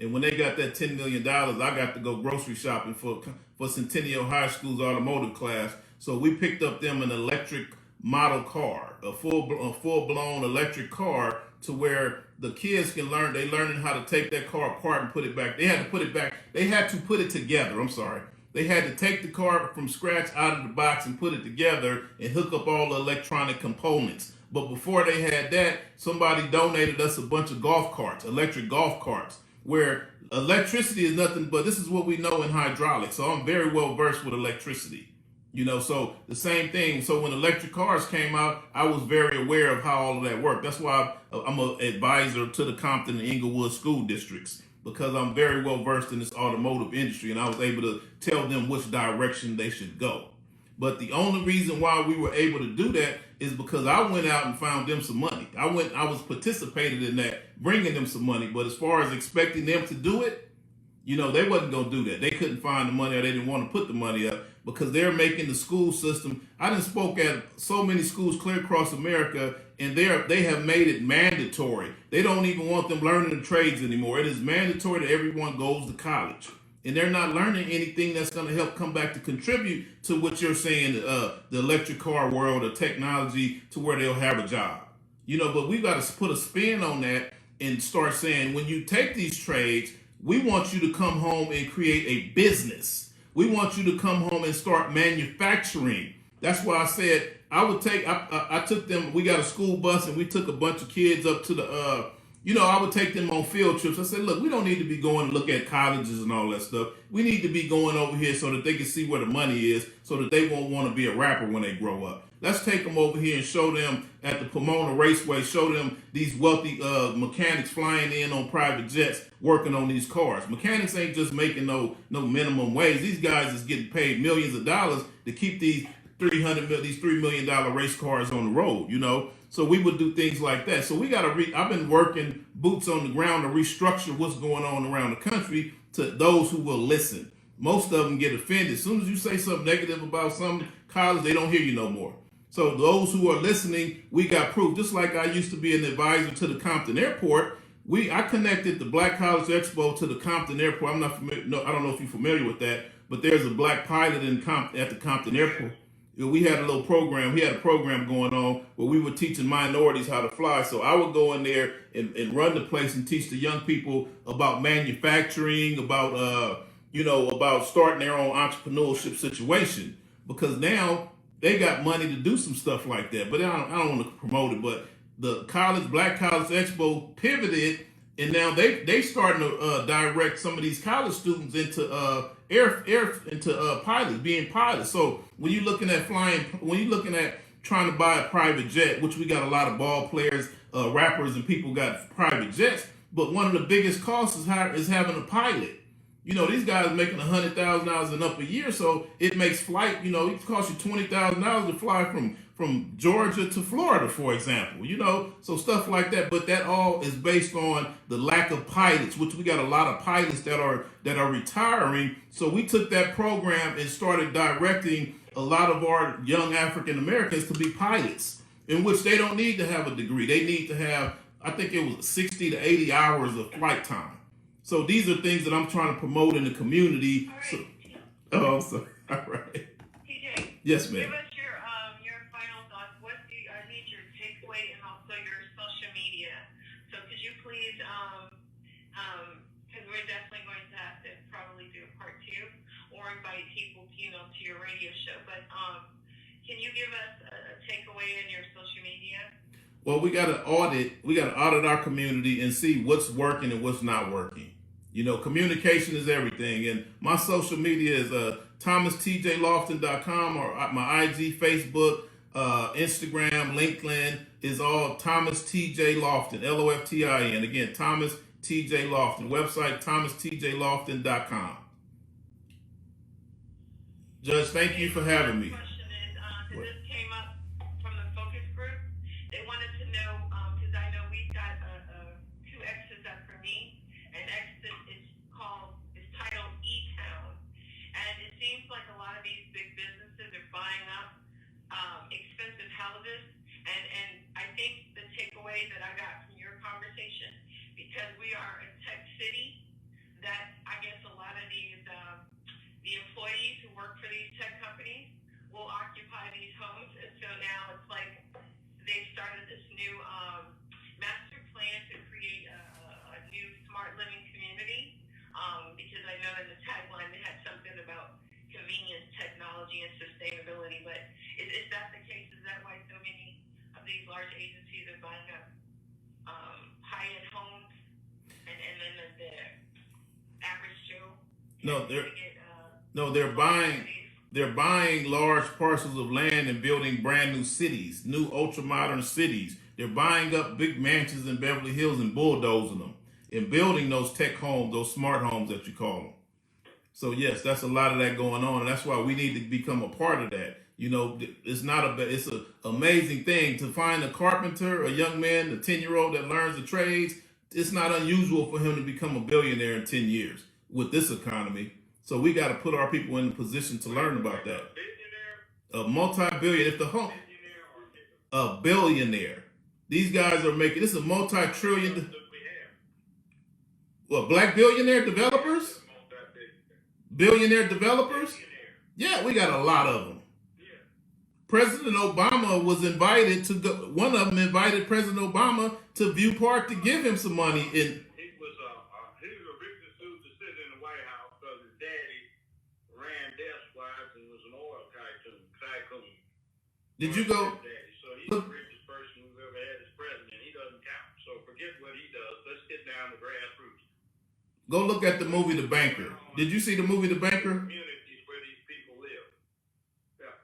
S3: And when they got that $10 million, I got to go grocery shopping for Centennial High School's automotive class. So we picked up them an electric model car, a full-blown electric car to where the kids can learn. They learning how to take that car apart and put it back. They had to put it back. They had to put it together. I'm sorry. They had to take the car from scratch out of the box and put it together and hook up all the electronic components. But before they had that, somebody donated us a bunch of golf carts, electric golf carts, where electricity is nothing but this is what we know in hydraulics. So I'm very well versed with electricity. So the same thing. So when electric cars came out, I was very aware of how all of that worked. That's why I'm an advisor to the Compton and Inglewood school districts, because I'm very well versed in this automotive industry, and I was able to tell them which direction they should go. But the only reason why we were able to do that is because I went out and found them some money. I was participated in that, bringing them some money. But as far as expecting them to do it, they wasn't going to do that. They couldn't find the money, or they didn't want to put the money up, because they're making the school system. I done spoke at so many schools clear across America, and they have made it mandatory. They don't even want them learning the trades anymore. It is mandatory that everyone goes to college. And they're not learning anything that's going to help come back to contribute to what you're saying, the electric car world or technology, to where they'll have a job. But we got to put a spin on that and start saying, when you take these trades, we want you to come home and create a business. We want you to come home and start manufacturing. That's why I said I took them. We got a school bus, and we took a bunch of kids up to the, I would take them on field trips. I said, look, we don't need to be going to look at colleges and all that stuff. We need to be going over here so that they can see where the money is, so that they won't want to be a rapper when they grow up. Let's take them over here and show them at the Pomona Raceway, show them these wealthy mechanics flying in on private jets working on these cars. Mechanics ain't just making no minimum wage. These guys is getting paid millions of dollars to keep these $3 million race cars on the road, So we would do things like that. So we got to I've been working boots on the ground to restructure what's going on around the country to those who will listen. Most of them get offended. As soon as you say something negative about some college, they don't hear you no more. So those who are listening, we got proof. Just like I used to be an advisor to the Compton Airport, I connected the Black College Expo to the Compton Airport. I'm not familiar. No, I don't know if you're familiar with that, but there's a black pilot at the Compton Airport. We had a little program. We had a program going on where we were teaching minorities how to fly. So I would go in there and run the place and teach the young people about manufacturing, about starting their own entrepreneurship situation. Because now they got money to do some stuff like that. But I don't want to promote it. But the Black College Expo pivoted, and now they starting to direct some of these college students into pilots, being pilots. So when you're looking at trying to buy a private jet, which we got a lot of ball players, rappers, and people got private jets, but one of the biggest costs is having a pilot. These guys making $100,000 and up a year, so it makes flight. It costs you $20,000 to fly from Georgia to Florida, for example. So stuff like that. But that all is based on the lack of pilots, which we got a lot of pilots that are retiring. So we took that program and started directing a lot of our young African Americans to be pilots, in which they don't need to have a degree. They need to have, I think it was 60 to 80 hours of flight time. So these are things that I'm trying to promote in the community.
S1: All right.
S3: All right.
S1: TJ.
S3: Yes, ma'am.
S1: Give us your final thoughts. What do I need your takeaway and also your social media? So could you please, because we're definitely going to have to probably do a part 2 or invite people, to your radio show. But can you give us a takeaway in your social media?
S3: Well, we got to audit our community and see what's working and what's not working. Communication is everything. And my social media is ThomasTJLofton.com, or my IG, Facebook, Instagram, LinkedIn is all Thomas TJ Lofton, Loftin. Again, Thomas TJ Lofton. Website, ThomasTJLofton.com. Judge, thank you for having me.
S1: Question is, this came up from the focus group. They wanted to know, because I know we've got 2 X's up for me, and X is titled E-Town. And it seems like a lot of these big businesses are buying up expensive houses. And I think the takeaway that I got from your conversation, because we are a tech city, that I guess a lot of these the employees who work for these tech companies will occupy these homes. And so now it's like they've started this new master plan sustainability. But is that the case? Is that why so many of these large agencies are buying up high-end homes, and then the average Joe?
S3: They're buying large parcels of land and building brand new cities, new ultra modern cities. They're buying up big mansions in Beverly Hills and bulldozing them and building those tech homes, those smart homes that you call them. So yes, that's a lot of that going on, and that's why we need to become a part of that. You know, it's an amazing thing to find a carpenter, a young man, a 10-year-old that learns the trades. It's not unusual for him to become a billionaire in 10 years with this economy. So we got to put our people in a position to learn about that. A multi-billion, a billionaire. These guys are making, this is a multi-trillion. What, black billionaire developers? Billionaire developers? Yeah, we got a lot of them. President Obama was invited to go. One of them invited President Obama to View Park to give him some money.
S4: He was a richest dude to sit in the White House because his daddy ran death squads and was an oil tycoon.
S3: Did you go?
S4: So he's the richest person we've ever had as president. He doesn't count. So forget what he does. Let's get down to grassroots.
S3: Go look at the movie The Banker. Did you see the movie The Banker?
S4: Communities where these people live. Yeah.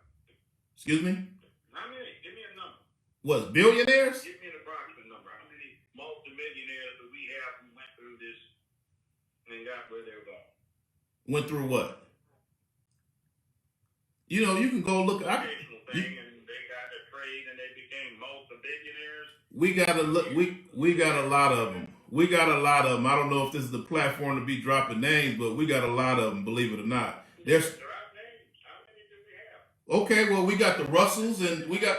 S3: Excuse me?
S4: How many? Give me a number.
S3: What, billionaires?
S4: Give me an approximate number. How many multimillionaires do we have who went through this and got where they're going?
S3: Went through what? You know, you can go look.
S4: And they got a trade and they became multi-billionaires.
S3: We got a look. We got a lot of them. We got a lot of them. I don't know if this is the platform to be dropping names, but we got a lot of them. Believe it or not. There's.
S4: Drop names. How many do we have?
S3: Okay, well, we got the Russells, and we got.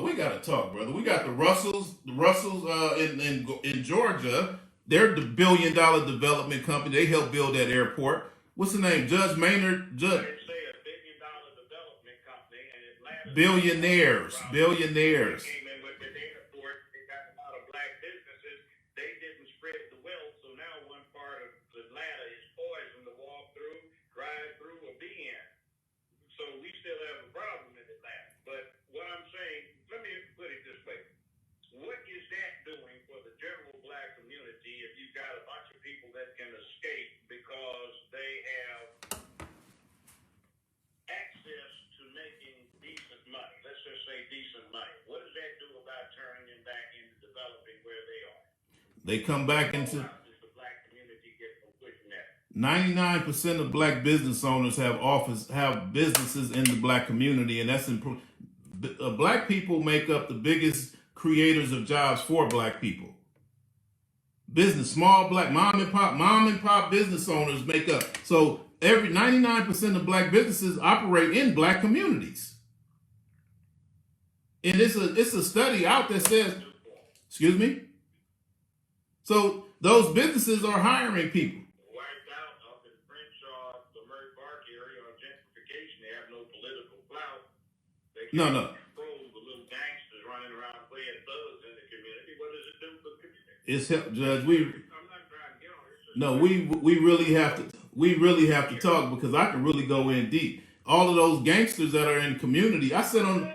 S3: We got to talk, brother. We got the Russells. The Russells in Georgia. They're the $1 billion development company. They helped build that airport. What's the name? Judge Maynard.
S4: They say $1 billion development company, and Atlanta.
S3: Billionaires.
S4: Came in with the airport. They got a lot of black businesses. They didn't spread the wealth, so now one part of Atlanta is poison to walk through, drive through, or be in. So we still have a problem in Atlanta. But what I'm saying, let me put it this way. What is that doing for the general black community if you've got a bunch of people that can escape because they have access to making decent money? Let's just say decent money. What does that do about turning them back into developing where they are?
S3: They come back into.
S4: Does the black community get from pushing that?
S3: 99% of black business owners have businesses in the black community, and that's black people make up the biggest creators of jobs for black people. Small black mom and pop business owners make up. So every 99% of black businesses operate in black communities. And it's a study out that says, excuse me. So those businesses are hiring people.
S4: Wiped out up in Crenshaw, the Murray Park area on gentrification. They have no political clout. They
S3: No.
S4: control the little gangsters running around playing thugs in the community. What does it do for the community?
S3: It's Judge.
S4: I'm not trying to get on this.
S3: No, we really have to talk, because I can really go in deep. All of those gangsters that are in community, I said on.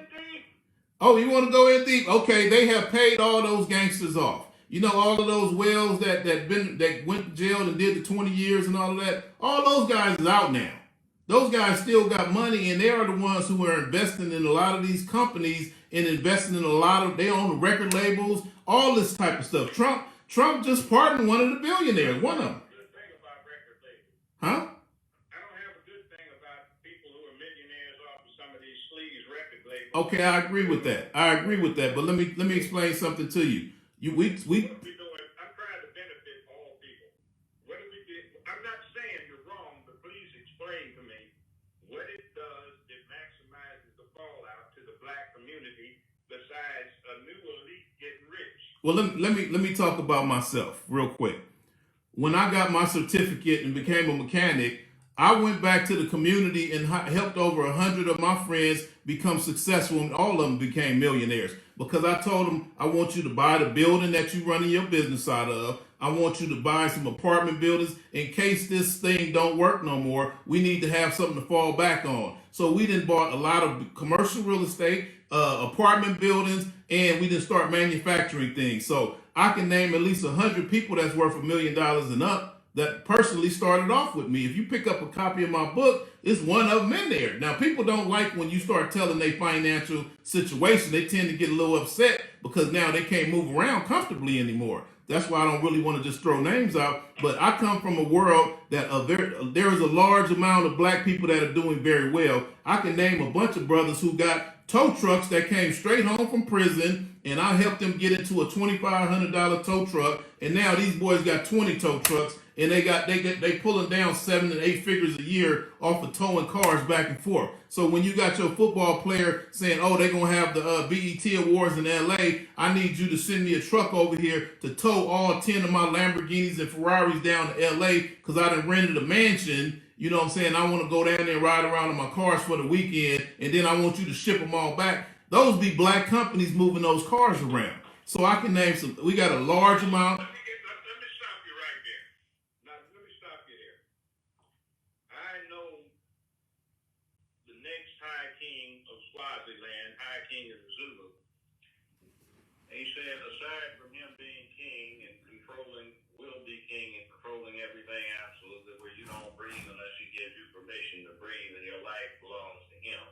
S3: Oh, you want to go in deep? Okay, they have paid all those gangsters off. You know, all of those whales that went to jail and did the 20 years and all of that. All those guys is out now. Those guys still got money, and they are the ones who are investing in a lot of these companies and investing in a lot of. They own the record labels, all this type of stuff. Trump just pardoned one of the billionaires, one of them.
S4: Good thing about record labels.
S3: Huh?
S4: I don't have a good thing about people who are millionaires off of some of these sleaze record labels.
S3: Okay, I agree with that. But let me explain something to you.
S4: What are we doing? I'm trying to benefit all people. What do we do? I'm not saying you're wrong, but please explain to me what it does that maximizes the fallout to the black community besides a new elite getting rich.
S3: Well, let me talk about myself real quick. When I got my certificate and became a mechanic, I went back to the community and helped over 100 of my friends become successful, and all of them became millionaires. Because I told them, I want you to buy the building that you're running your business out of. I want you to buy some apartment buildings in case this thing don't work no more. We need to have something to fall back on. So we done bought a lot of commercial real estate, apartment buildings, and we didn't start manufacturing things. So I can name at least 100 people that's worth $1 million and up that personally started off with me. If you pick up a copy of my book, it's one of them in there. Now, people don't like when you start telling their financial situation. They tend to get a little upset because now they can't move around comfortably anymore. That's why I don't really want to just throw names out. But I come from a world that there is a large amount of black people that are doing very well. I can name a bunch of brothers who got tow trucks that came straight home from prison, and I helped them get into a $2,500 tow truck. And now these boys got 20 tow trucks, and they pulling down 7 and 8 figures a year off of towing cars back and forth. So when you got your football player saying, "Oh, they're gonna have the BET Awards in LA," I need you to send me a truck over here to tow all 10 of my Lamborghinis and Ferraris down to LA because I done rented a mansion. You know what I'm saying? I want to go down there and ride around in my cars for the weekend, and then I want you to ship them all back. Those be black companies moving those cars around. So I can name some. We got a large amount.
S4: Let me stop you right there. Now, let me stop you there. I know the next High King of Swaziland, High King of the Zulu. And he said, aside from him being king and will be king and controlling everything absolutely, where you don't breathe unless he gives you permission to breathe and your life belongs to him.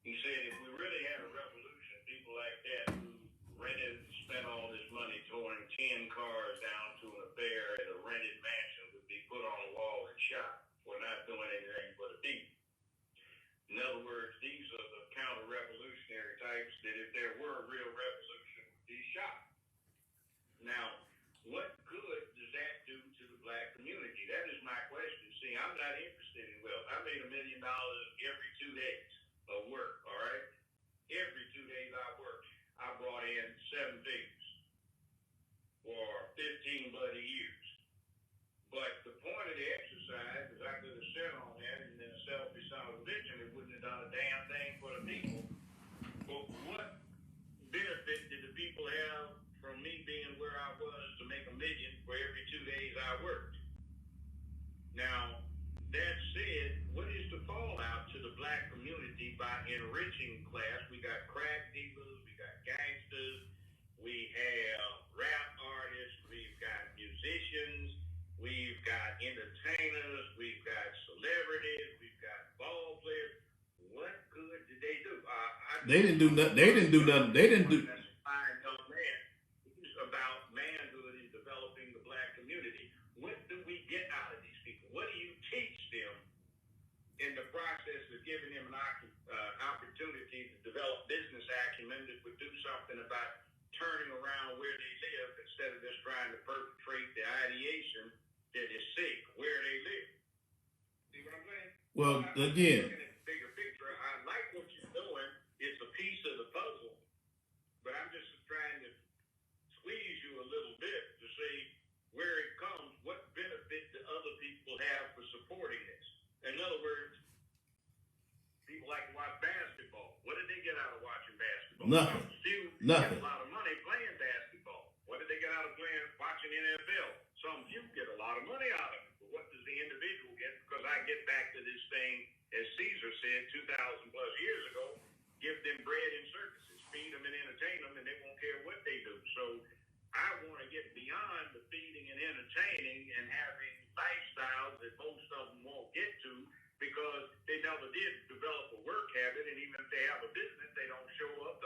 S4: He said, if we really had a revolution, people like that who spent all this money towing 10 cars down to an affair at a rented mansion would be put on a wall and shot for not doing anything but a thief. In other words, these are the counter-revolutionary types that if there were a real revolution, would be shot. Now, what good does that do to the black community? That is my question. See, I'm not interested in wealth. I made $1 million every 2 days of work, all right? Every 2 days I worked, I brought in 7 figures for 15 bloody years. But the point of the exercise is I could have sat on that and then a selfish son of a bitch and it wouldn't have done a damn thing for the people. But what benefit did the people have from me being where I was to make $1 million for every 2 days I worked? Now, that said, what is the fallout to the black community by enriching class? We got crack dealers, we got gangsters, we have rap artists, we've got musicians, we've got entertainers, we've got celebrities, we've got ball players. What good did they do?
S3: They didn't do nothing. They didn't do nothing. They didn't do.
S4: That's a fine young man. It's about manhood and developing the black community. What do we get out of these people? What do you teach them in the process of giving them an opportunity to develop business acumen that would do something about turning around where they live instead of just trying to perpetrate the ideation that is sick where they live? See what I'm saying?
S3: Well, again,
S4: looking at the bigger picture, I like what you're doing. It's a piece of the puzzle, but I'm just trying to squeeze you a little bit to see where it comes, what benefit do other people have for supporting this? In other words, people like to watch basketball. What did they get out of watching basketball?
S3: Nothing.
S4: Few
S3: Nothing.
S4: get a lot of money playing basketball. What did they get out of watching NFL? Some few get a lot of money out of it. But what does the individual get? Because I get back to this thing, as Caesar said 2,000 plus years ago, give them bread and circuses, feed them and entertain them, and they won't care what they do. So I want to get beyond the feeding and entertaining and having lifestyles that most of them won't get to because they never did develop a work habit, and even if they have a business, they don't show up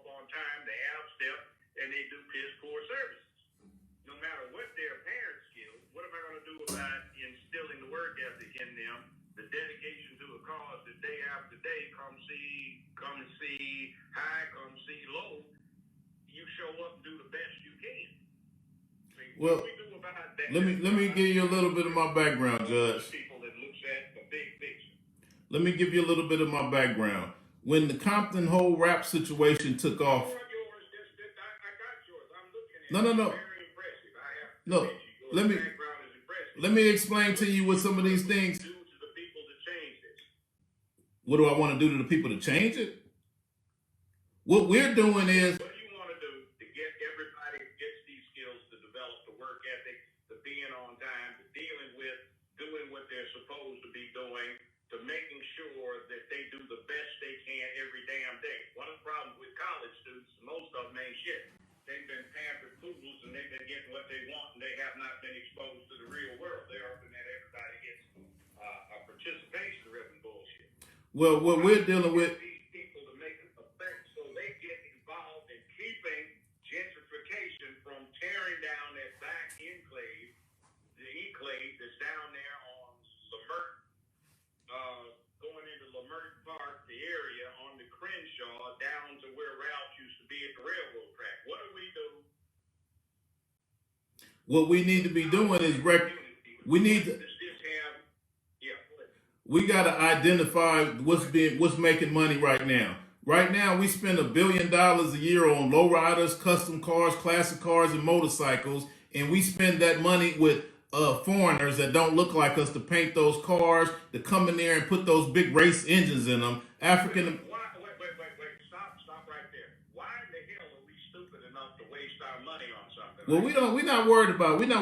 S4: on time, they have step, and they do piss poor services. No matter what their parents' skills, what am I going to do about instilling the work ethic in them, the dedication to a cause that day after day, come see high, come see low, you show up and do the best you can.
S3: well, let me give you a little bit of my background, Judge.
S4: People that looks at the big picture.
S3: Let me give you a little bit of my background. When the Compton whole rap situation took off.
S4: I got yours. I'm looking at
S3: No.
S4: very impressive. I have to
S3: No,
S4: admit you.
S3: let me-
S4: Your background is impressive.
S3: Let me explain to you what some of these things.
S4: Do to the people to change this.
S3: What do I want to do to the people to change it? What we're doing is
S4: What do you want to do to get everybody who gets these skills to develop the on time to dealing with doing what they're supposed to be doing, to making sure that they do the best they can every damn day. One of the problems with college students, most of them ain't shit. They've been pampered poodles and they've been getting what they want and they have not been exposed to the real world. They're hoping that everybody gets a participation ribbon bullshit.
S3: Well, what we're dealing with,
S4: These people to make an effect so they get involved in keeping gentrification from tearing down that back enclave, the enclave that's down there on Lamert, going into Lamert Park, the area on the Crenshaw, down to where Ralph used to be at the railroad track. What do we do?
S3: what we need to be doing is we need to, we got to identify what's making money right now. Right now, we spend $1 billion a year on lowriders, custom cars, classic cars, and motorcycles, and we spend that money with foreigners that don't look like us to paint those cars, to come in there and put those big race engines in them. African.
S4: Wait. Stop right there. Why in the hell are we stupid enough to waste our money on something?
S3: Well, we're not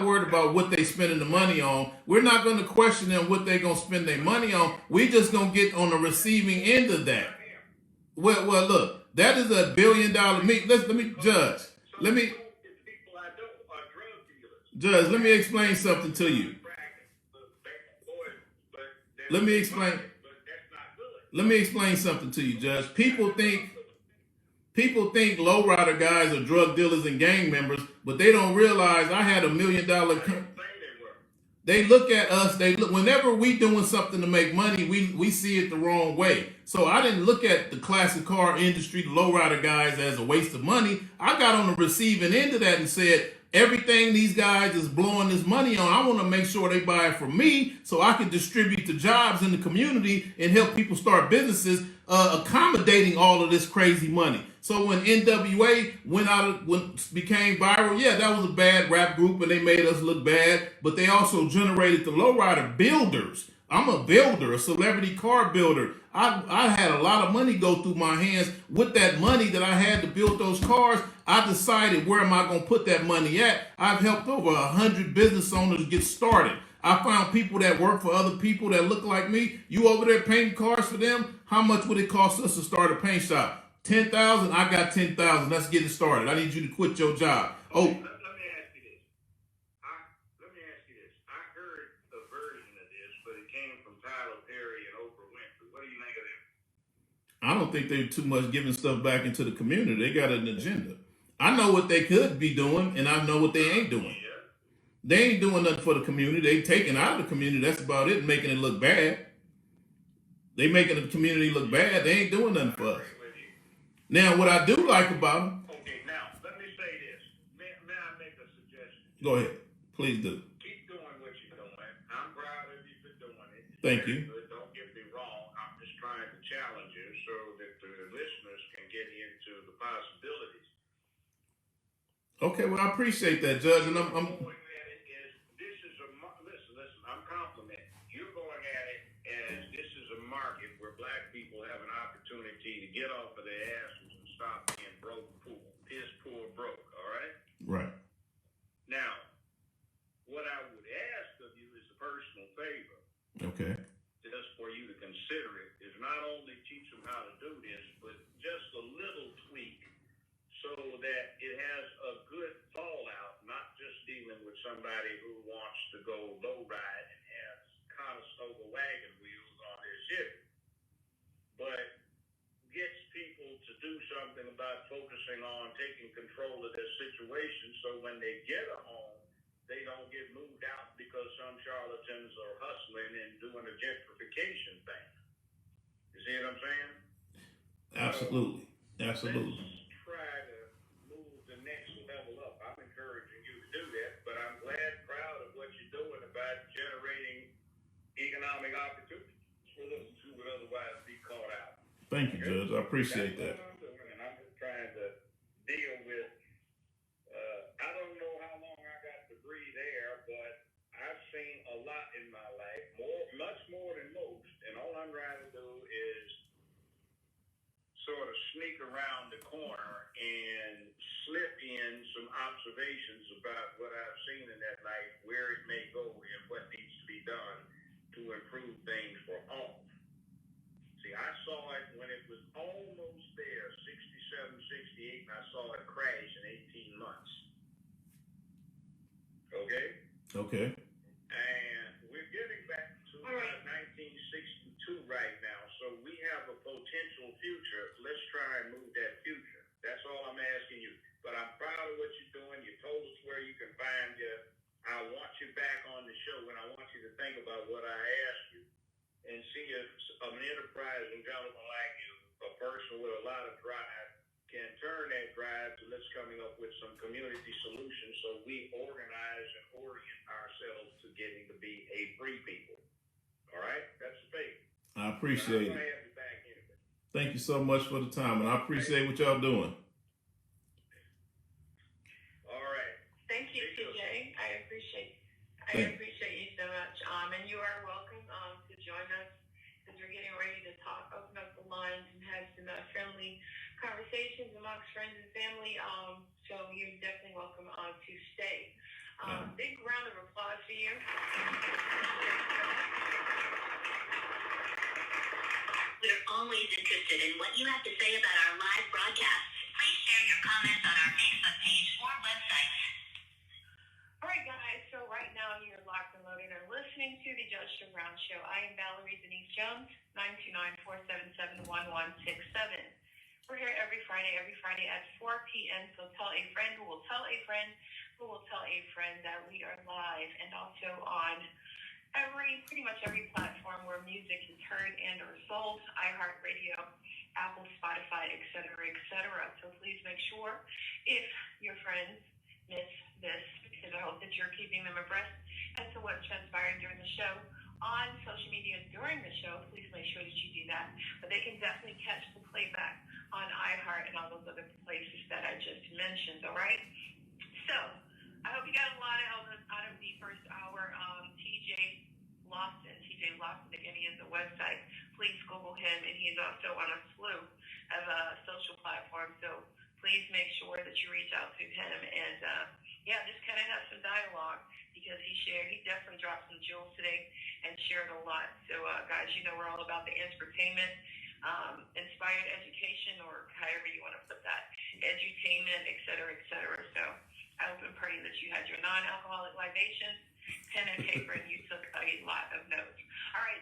S3: worried about what they spending the money on. We're not going to question them what they're going to spend their money on. We just going to get on the receiving end of that. Well, look, that is $1 billion. Let me judge. Let me explain something to you. Let me explain something to you, Judge. People think lowrider guys are drug dealers and gang members, but they don't realize I had $1 million. They look at us. Whenever we doing something to make money, we see it the wrong way. So I didn't look at the classic car industry, the lowrider guys, as a waste of money. I got on the receiving end of that and said, everything these guys is blowing this money on, I want to make sure they buy it from me so I can distribute the jobs in the community and help people start businesses accommodating all of this crazy money. So when NWA became viral, yeah, that was a bad rap group and they made us look bad, but they also generated the lowrider builders. I'm a builder, a celebrity car builder. I had a lot of money go through my hands. With that money that I had to build those cars, I decided where am I going to put that money at. I've helped over 100 business owners get started. I found people that work for other people that look like me. You over there painting cars for them? How much would it cost us to start a paint shop? $10,000? I got $10,000. Let's get it started. I need you to quit your job. Oh.
S4: Let me ask you this. I heard a version of this, but it came from Tyler Perry and Oprah Winfrey. What do you think of them?
S3: I don't think they're too much giving stuff back into the community. They got an agenda. I know what they could be doing, and I know what they ain't doing.
S4: Yeah.
S3: They ain't doing nothing for the community. They taking out of the community. That's about it, making it look bad. They making the community look bad. They ain't doing nothing for us. Now, what I do like about them.
S4: Okay, now, let me say this. May I make a suggestion?
S3: Go ahead. Please do.
S4: Keep doing what you're doing. I'm proud of you for doing it.
S3: Thank you.
S4: Don't get me wrong. I'm just trying to challenge you so that the listeners can get into the possibilities.
S3: Okay, well, I appreciate that, Judge. And I'm
S4: Listen, I'm complimenting. You're going at it as this is a market where black people have an opportunity to get off of their asses and stop being piss poor broke, all right?
S3: right.
S4: Now, what I would ask of you is a personal favor,
S3: Okay.
S4: just for you to consider it, is not only teach them how to do this, but just a little tweak so that it has a good fallout, not just dealing with somebody who wants to go low ride and has Conestoga wagon wheels on their ship, but gets people to do something about focusing on taking control of their situation so when they get a home, they don't get moved out because some charlatans are hustling and doing a gentrification thing. You see what I'm saying?
S3: Absolutely. Absolutely.
S4: Let's try to move the next level up. I'm encouraging you to do that, but I'm proud of what you're doing about generating economic opportunities for those who would otherwise be caught out.
S3: Thank you, Judge. I appreciate that.
S4: That's what I'm doing, and I'm just trying to deal with. I don't know how long I got to breathe air, but I've seen a lot in my life, much more than most, and all I'm trying to do is sort of sneak around the corner and slip in some observations about what I've seen in that life, where it may
S3: Okay.
S4: And we're getting back to 1962 right now, so we have a potential future. Let's try and move that future. That's all I'm asking you. But I'm proud of what you're doing. You told us where you can find you. I want you back on the show, and I want you to think about what I asked you and see if an enterprising gentleman like you, a person with a lot of drive, can turn that drive to let's coming up with some community solutions so we organize and orient ourselves to getting to be a free people. All right? That's the faith.
S3: I appreciate
S4: I'm
S3: it.
S4: gonna have you back anyway.
S3: Thank you so much for the time, and I appreciate what y'all doing.
S4: All right.
S1: Thank you, TJ. I appreciate you so much. And you are welcome to join us as we're getting ready to open up the lines and have some friendly conversations amongst friends and family. So you're definitely welcome to stay. Big round of applause for you.
S5: We're always interested in what you have to say about our live broadcasts. Please share your comments on our Facebook page or website.
S1: All right, guys. So right now you're locked and loaded and listening to the Judge Jim Brown Show. I am Valerie Denise Jones, 929-477-1167. We're here every Friday at 4 p.m. So tell a friend who will tell a friend who will tell a friend that we are live and also on pretty much every platform where music is heard and or sold, iHeartRadio, Apple, Spotify, etc., etc. So please make sure if your friends miss this, because I hope that you're keeping them abreast as to what's transpiring during the show on social media during the show. Please make sure that you do that. But they can definitely catch the playback on iHeart and all those other places that I just mentioned. All right. So I hope you got a lot out of the first hour. TJ Lawson, again, he has a website. Please Google him, and he's also on a slew of social platforms. So please make sure that you reach out to him and just kind of have some dialogue, because he definitely dropped some jewels today and shared a lot. So guys, we're all about the entertainment, inspired education, or however you want to put that, edutainment, etc., etc. So I hope and pray that you had your non-alcoholic libations, pen and paper, and you took a lot of notes. All right,